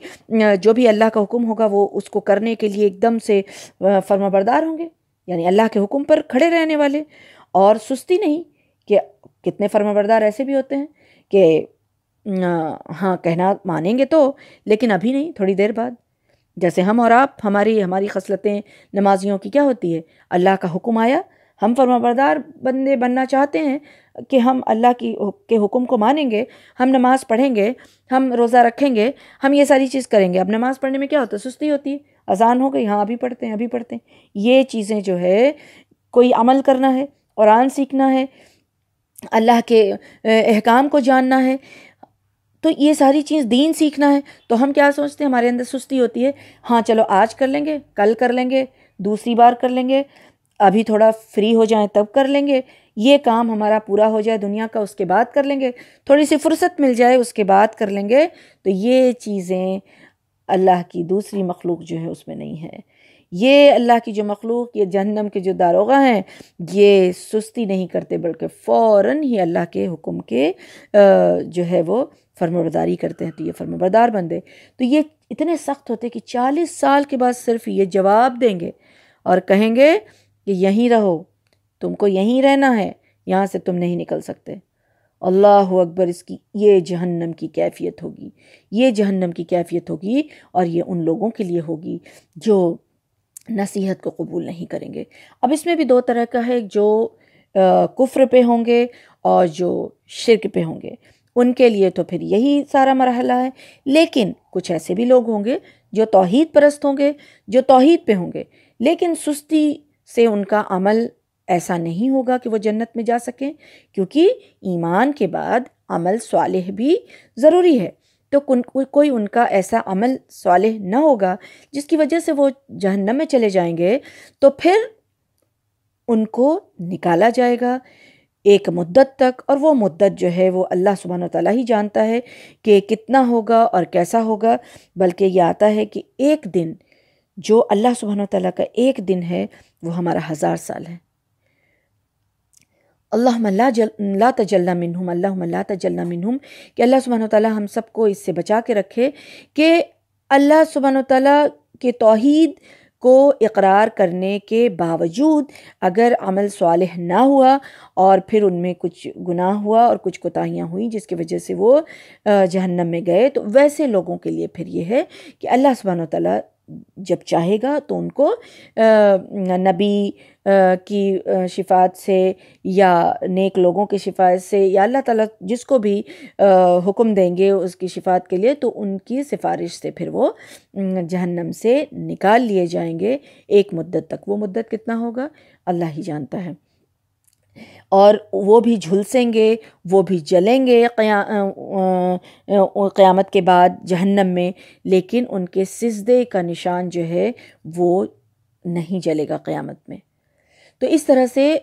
جو بھی اللہ کا حکم ہوگا وہ اس کو کرنے کے لیے ایک دم سے فرمانبردار ہوں گے، یعنی اللہ کے حکم پر کھڑے رہنے والے، اور سستی نہیں۔ کہ کتنے فرمانبردار ایسے بھی ہوتے ہیں کہ ہاں کہنا مانیں گے تو، لیکن ابھی نہیں، تھوڑی دیر بعد، جیسے ہم اور آپ، ہماری خصلتیں نمازیوں کی کیا ہوتی ہے؟ اللہ کا حکم آیا، ہم فرمانبردار بندے بننا چاہتے ہیں کہ ہم اللہ کے حکم کو مانیں گے، ہم نماز پڑھیں گے، ہم روزہ رکھیں گے، ہم یہ ساری چیز کریں گے۔ اب نماز پڑھنے میں کیا ہوتا ہے؟ سستی ہوتی ہے، اذان ہو گئی، ہاں ابھی پڑھتے ہیں ابھی پڑھتے ہیں. یہ چیزیں جو ہے کوئی عمل کرنا ہے، قرآن سیکھنا ہے، اللہ کے احکام کو جاننا ہے، تو یہ ساری چیز دین سیکھنا ہے. تو ہم کیا سوچتے ہیں، ہمارے اندر سستی ہوتی ہے، ہاں چلو آج کر لیں گے، کل کر لیں گے، دوسری بار کر لیں گے، ابھی تھوڑا فری ہو جائیں تب کر لیں گے، یہ کام ہمارا پورا ہو جائے دنیا کا اس کے بعد کر لیں گے، تھوڑی سی فرصت مل جائے اس کے بعد کر لیں گے. تو یہ چیزیں اللہ کی دوسری مخلوق جو ہے اس میں نہیں ہے. یہ اللہ کی جو مخلوق، یہ جہنم کے جو داروغہ ہیں، یہ سستی نہیں کرتے بلکہ فوراً ہی اللہ کے حکم کے جو ہے وہ فرمانبرداری کرتے ہیں. تو یہ فرمانبردار بندے تو یہ اتنے سخت ہوتے کہ 40 سال کے بعد صرف یہ جواب دیں گے اور کہیں گے کہ یہیں رہو، تم کو یہیں رہنا ہے، یہاں سے تم نہیں نکل سکتے. اللہ اکبر. اس کی یہ جہنم کی کیفیت ہوگی، یہ جہنم کی کیفیت ہوگی، اور یہ ان لوگوں کے لیے ہوگی جو نصیحت کو قبول نہیں کریں گے. اب اس میں بھی دو طرح کا ہے، جو کفر پہ ہوں گے اور جو شرک پہ ہوں گے، ان کے لیے تو پھر یہی سارا مرحلہ ہے. لیکن کچھ ایسے بھی لوگ ہوں گے جو توحید پرست ہوں گے، جو توحید پہ ہوں گے، لیکن سستی سے ان کا عمل ایسا نہیں ہوگا کہ وہ جنت میں جا سکیں، کیونکہ ایمان کے بعد عمل صالح بھی ضروری ہے. تو کوئی ان کا ایسا عمل صالح نہ ہوگا جس کی وجہ سے وہ جہنم میں چلے جائیں گے، تو پھر ان کو نکالا جائے گا ایک مدت تک، اور وہ مدت جو ہے وہ اللہ سبحانہ و تعالیٰ ہی جانتا ہے کہ کتنا ہوگا اور کیسا ہوگا. بلکہ یہ آتا ہے کہ ایک دن جو اللہ سبحانہ و تعالیٰ کا ایک دن ہے وہ ہمارا 1000 سال ہے. اللہم لا تجلنا منہم، اللہم لا تجلنا منہم، کہ اللہ سبحانہ و تعالیٰ ہم سب کو اس سے بچا کے رکھے کہ اللہ سبحانہ و تعالیٰ کے توحید کو اقرار کرنے کے باوجود اگر عمل صالح نہ ہوا اور پھر ان میں کچھ گناہ ہوا اور کچھ کوتاہیاں ہوئیں جس کی وجہ سے وہ جہنم میں گئے، تو ویسے لوگوں کے لیے پھر یہ ہے کہ اللہ سبحانہ و تعالیٰ جب چاہے گا تو ان کو نبی کی شفاعت سے یا نیک لوگوں کی شفاعت سے، یا اللہ تعالیٰ جس کو بھی حکم دیں گے اس کی شفاعت کے لیے، تو ان کی سفارش سے پھر وہ جہنم سے نکال لیے جائیں گے ایک مدت تک. وہ مدت کتنا ہوگا اللہ ہی جانتا ہے. اور وہ بھی جھلسیں گے، وہ بھی جلیں گے قیامت کے بعد جہنم میں، لیکن ان کے سجدے کا نشان جو ہے وہ نہیں جلے گا قیامت میں. تو اس طرح سے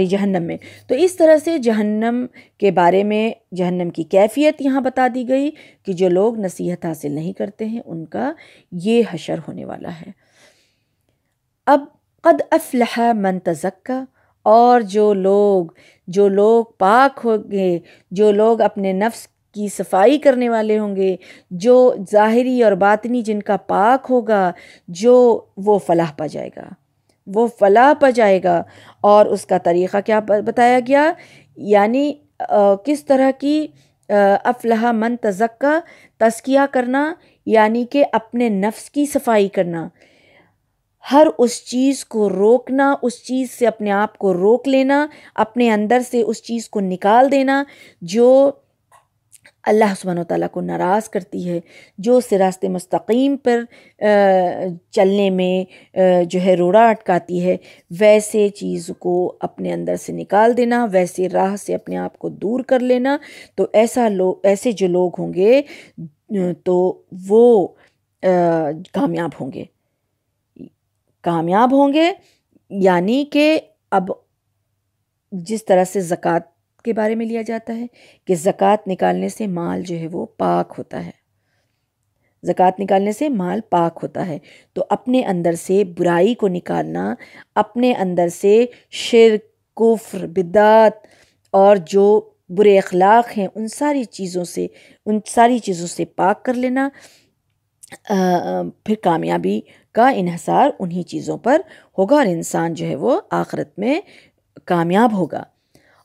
جہنم میں، تو اس طرح سے جہنم کے بارے میں، جہنم کی کیفیت یہاں بتا دی گئی کہ جو لوگ نصیحت حاصل نہیں کرتے ہیں ان کا یہ حشر ہونے والا ہے. اب قد افلح من تزکا، اور جو لوگ پاک ہوں گے، جو لوگ اپنے نفس کی صفائی کرنے والے ہوں گے، جو ظاہری اور باطنی جن کا پاک ہوگا، وہ فلاح پا جائے گا، وہ فلاح پا جائے گا. اور اس کا طریقہ کیا بتایا گیا، یعنی کس طرح کی افلح من تزکا، تزکیہ کرنا یعنی کہ اپنے نفس کی صفائی کرنا، ہر اس چیز کو روکنا، اس چیز سے اپنے آپ کو روک لینا، اپنے اندر سے اس چیز کو نکال دینا جو اللہ سبحانہ و تعالیٰ کو ناراض کرتی ہے، جو صراط مستقیم پر چلنے میں جو ہے روڑا اٹکاتی ہے، ویسے چیز کو اپنے اندر سے نکال دینا، ویسے راہ سے اپنے آپ کو دور کر لینا. تو ایسے جو لوگ ہوں گے تو وہ کامیاب ہوں گے. یعنی کہ اب جس طرح سے زکوٰۃ کے بارے میں لیا جاتا ہے کہ زکوٰۃ نکالنے سے مال جو ہے وہ پاک ہوتا ہے، زکوٰۃ نکالنے سے مال پاک ہوتا ہے. تو اپنے اندر سے برائی کو نکالنا، اپنے اندر سے شرک، کفر، بدعت اور جو برے اخلاق ہیں ان ساری چیزوں سے پاک کر لینا، پھر کامیابی کا انحصار انہی چیزوں پر ہوگا اور انسان جو ہے وہ آخرت میں کامیاب ہوگا.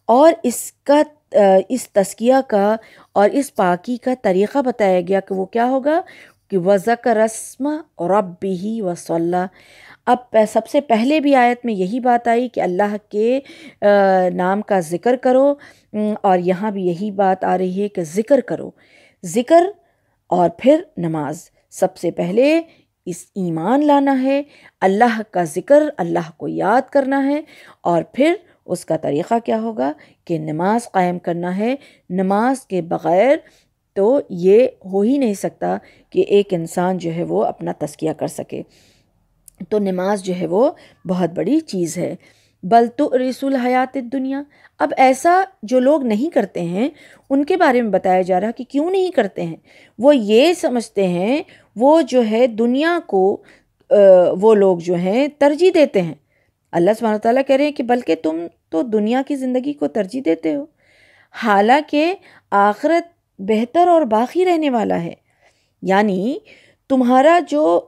اور اس تزکیہ کا اور اس پاکی کا طریقہ بتایا گیا کہ وہ کیا ہوگا کہ وَذَكَرَ اسْمَ رَبِّهِ وَصَلَّى. اب سب سے پہلے بھی آیت میں یہی بات آئی کہ اللہ کے نام کا ذکر کرو، اور یہاں بھی یہی بات آ رہی ہے کہ ذکر کرو، ذکر اور پھر نماز. سب سے پہلے اس ایمان لانا ہے، اللہ کا ذکر، اللہ کو یاد کرنا ہے، اور پھر اس کا طریقہ کیا ہوگا کہ نماز قائم کرنا ہے۔ نماز کے بغیر تو یہ ہو ہی نہیں سکتا کہ ایک انسان جو ہے وہ اپنا تزکیہ کر سکے۔ تو نماز جو ہے وہ بہت بڑی چیز ہے۔ بل تؤرث الحیات الدنیا، اب ایسا جو لوگ نہیں کرتے ہیں ان کے بارے میں بتایا جا رہا کہ کیوں نہیں کرتے ہیں۔ وہ یہ سمجھتے ہیں، وہ جو ہے دنیا کو وہ لوگ جو ہیں ترجیح دیتے ہیں۔ اللہ سبحانہ وتعالیٰ کہہ رہے ہیں کہ بلکہ تم تو دنیا کی زندگی کو ترجیح دیتے ہو، حالانکہ آخرت بہتر اور باقی رہنے والا ہے۔ یعنی تمہارا جو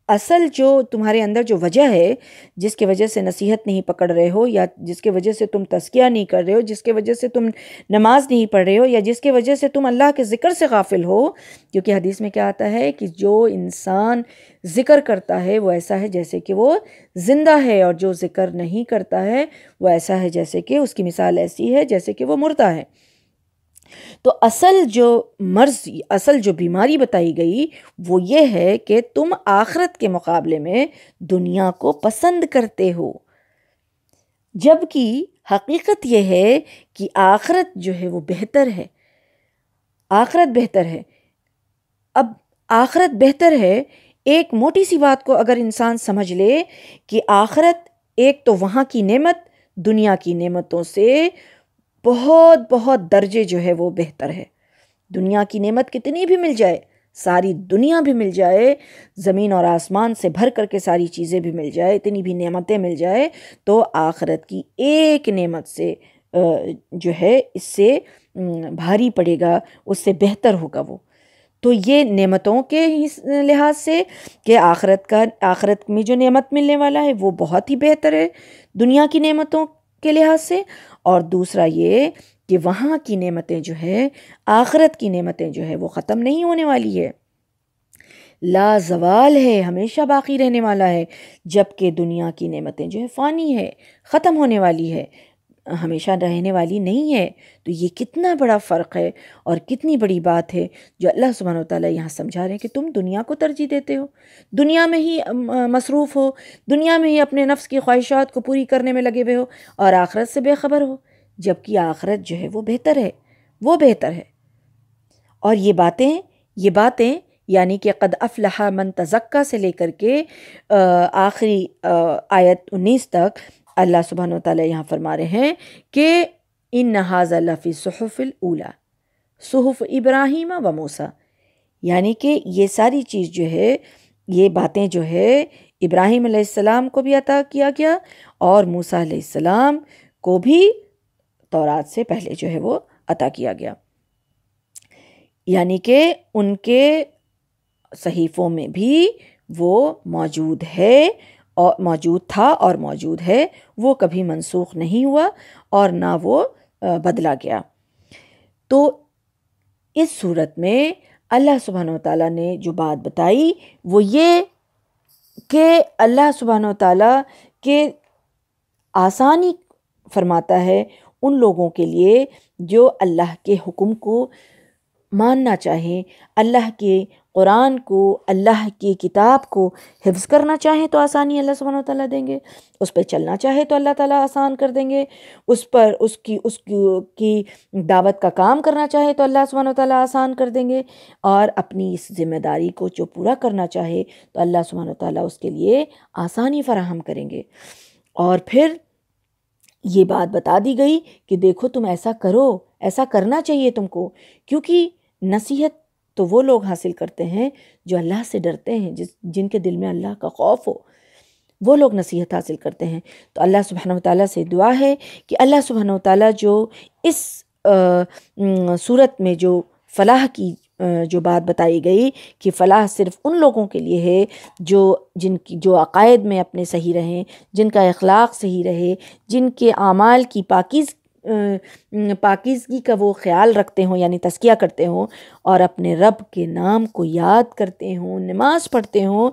اصل جو تمہارے اندر جو وجہ ہے جس کی وجہ سے نصیحت نہیں پکڑ رہے ہو، یا جس کی وجہ سے تم تزکیہ نہیں کر رہے ہو، جس کی وجہ سے تم نماز نہیں پڑھ رہے ہو، یا جس کی وجہ سے تم اللہ کے ذکر سے غافل ہو، کیونکہ حدیث میں کیا آتا ہے کہ جو انسان ذکر کرتا ہے وہ ایسا ہے جیسے کہ وہ زندہ ہے، اور جو ذکر نہیں کرتا ہے وہ ایسا ہے جیسے کہ اس کی مثال ایسی ہے جیسے کہ وہ مردہ ہے۔ تو اصل جو مرض، اصل جو بیماری بتائی گئی وہ یہ ہے کہ تم آخرت کے مقابلے میں دنیا کو پسند کرتے ہو، جبکہ حقیقت یہ ہے کہ آخرت جو ہے وہ بہتر ہے، آخرت بہتر ہے۔ اب آخرت بہتر ہے، ایک موٹی سی بات کو اگر انسان سمجھ لے کہ آخرت ایک تو وہاں کی نعمت دنیا کی نعمتوں سے بہت بہت درجے جو ہے وہ بہتر ہے۔ دنیا کی نعمت کتنی بھی مل جائے، ساری دنیا بھی مل جائے، زمین اور آسمان سے بھر کر کے ساری چیزیں بھی مل جائے، اتنی بھی نعمتیں مل جائے، تو آخرت کی ایک نعمت سے جو ہے اس سے بھاری پڑے گا، اس سے بہتر ہوگا وہ۔ تو یہ نعمتوں کے لحاظ سے کہ آخرت میں جو نعمت ملنے والا ہے وہ بہت ہی بہتر ہے دنیا کی نعمتوں کے لحاظ سے، اور دوسرا یہ کہ وہاں کی نعمتیں جو ہے، آخرت کی نعمتیں جو ہے وہ ختم نہیں ہونے والی ہے، لا زوال ہے، ہمیشہ باقی رہنے والا ہے، جبکہ دنیا کی نعمتیں جو ہے فانی ہے، ختم ہونے والی ہے، ہمیشہ رہنے والی نہیں ہے۔ تو یہ کتنا بڑا فرق ہے اور کتنی بڑی بات ہے جو اللہ سبحانہ وتعالیٰ یہاں سمجھا رہے ہیں کہ تم دنیا کو ترجیح دیتے ہو، دنیا میں ہی مصروف ہو، دنیا میں ہی اپنے نفس کی خواہشات کو پوری کرنے میں لگے ہوئے ہو، اور آخرت سے بے خبر ہو، جبکہ آخرت جو ہے وہ بہتر ہے، وہ بہتر ہے۔ اور یہ باتیں یعنی کہ قد افلح من تزکا سے لے کر کے آخری آیت 19 تک اللہ سبحانہ وتعالیٰ یہاں فرما رہے ہیں کہ ان ھذا لفی صحف الاولی صحف ابراہیم و موسیٰ، یعنی کہ یہ ساری چیز جو ہے، یہ باتیں جو ہے ابراہیم علیہ السلام کو بھی عطا کیا گیا اور موسیٰ علیہ السلام کو بھی تورات سے پہلے جو ہے وہ عطا کیا گیا، یعنی کہ ان کے صحیفوں میں بھی وہ موجود ہے اور موجود تھا اور موجود ہے، وہ کبھی منسوخ نہیں ہوا اور نہ وہ بدلا گیا۔ تو اس صورت میں اللہ سبحانہ وتعالیٰ نے جو بات بتائی وہ یہ کہ اللہ سبحانہ وتعالیٰ کے آسانی فرماتا ہے ان لوگوں کے لیے جو اللہ کے حکم کو ماننا چاہیں، اللہ کے قرآن کو، اللہ کی کتاب کو حفظ کرنا چاہیں تو آسانی اللہ سبحانہ وتعالیٰ دیں گے، اس پہ چلنا چاہے تو اللہ تعالیٰ آسان کر دیں گے، اس کی دعوت کا کام کرنا چاہے تو اللہ سبحانہ وتعالیٰ آسان کر دیں گے، اور اپنی اس ذمہ داری کو جو پورا کرنا چاہے تو اللہ سبحانہ وتعالیٰ اس کے لیے آسانی فراہم کریں گے۔ اور پھر یہ بات بتا دی گئی کہ دیکھو تم ایسا کرو، ایسا کرنا چاہیے تم کو، کیونکہ نصیحت تو وہ لوگ حاصل کرتے ہیں جو اللہ سے ڈرتے ہیں، جن کے دل میں اللہ کا خوف ہو، وہ لوگ نصیحت حاصل کرتے ہیں۔ تو اللہ سبحانہ وتعالیٰ سے دعا ہے کہ اللہ سبحانہ وتعالیٰ جو اس صورت میں جو فلاح کی جو بات بتائی گئی کہ فلاح صرف ان لوگوں کے لیے ہے جو عقائد میں اپنے صحیح رہیں، جن کا اخلاق صحیح رہے، جن کے اعمال کی پاکیزگی کا وہ خیال رکھتے ہوں، یعنی تزکیہ کرتے ہوں اور اپنے رب کے نام کو یاد کرتے ہوں، نماز پڑھتے ہوں،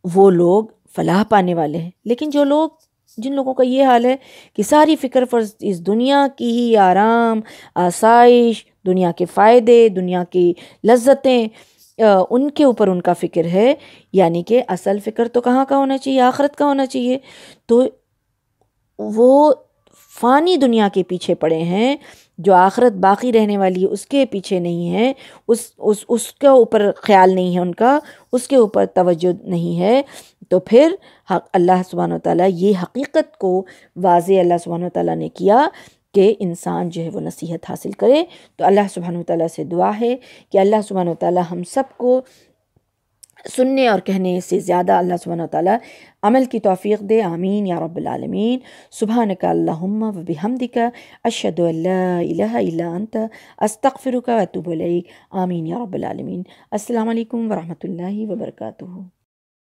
وہ لوگ فلاح پانے والے ہیں۔ لیکن جن لوگوں کا یہ حال ہے کہ ساری فکر فرض اس دنیا کی ہی آرام، آسائش، دنیا کے فائدے، دنیا کی لذتیں، ان کے اوپر ان کا فکر ہے، یعنی کہ اصل فکر تو کہاں کا ہونا چاہیے؟ آخرت کا ہونا چاہیے۔ تو وہ فانی دنیا کے پیچھے پڑے ہیں، جو آخرت باقی رہنے والی ہے اس کے پیچھے نہیں ہے، اس کے اوپر خیال نہیں ہے ان کا، اس کے اوپر توجہ نہیں ہے۔ تو پھر اللہ سبحانہ وتعالیٰ یہ حقیقت کو واضح اللہ سبحانہ وتعالیٰ نے کیا کہ انسان جو ہے وہ نصیحت حاصل کرے۔ تو اللہ سبحانہ وتعالیٰ سے دعا ہے کہ اللہ سبحانہ وتعالیٰ ہم سب کو سننے اور کہنے سے زیادہ اللہ سبحانہ وتعالیٰ عمل کی توفیق دے، آمین یا رب العالمین۔ سبحانک اللہم و بحمدک، اشہد ان لا الہ الا انت، استغفرک و اتوب الیک، آمین یا رب العالمین۔ السلام علیکم ورحمۃ اللہ وبرکاتہ۔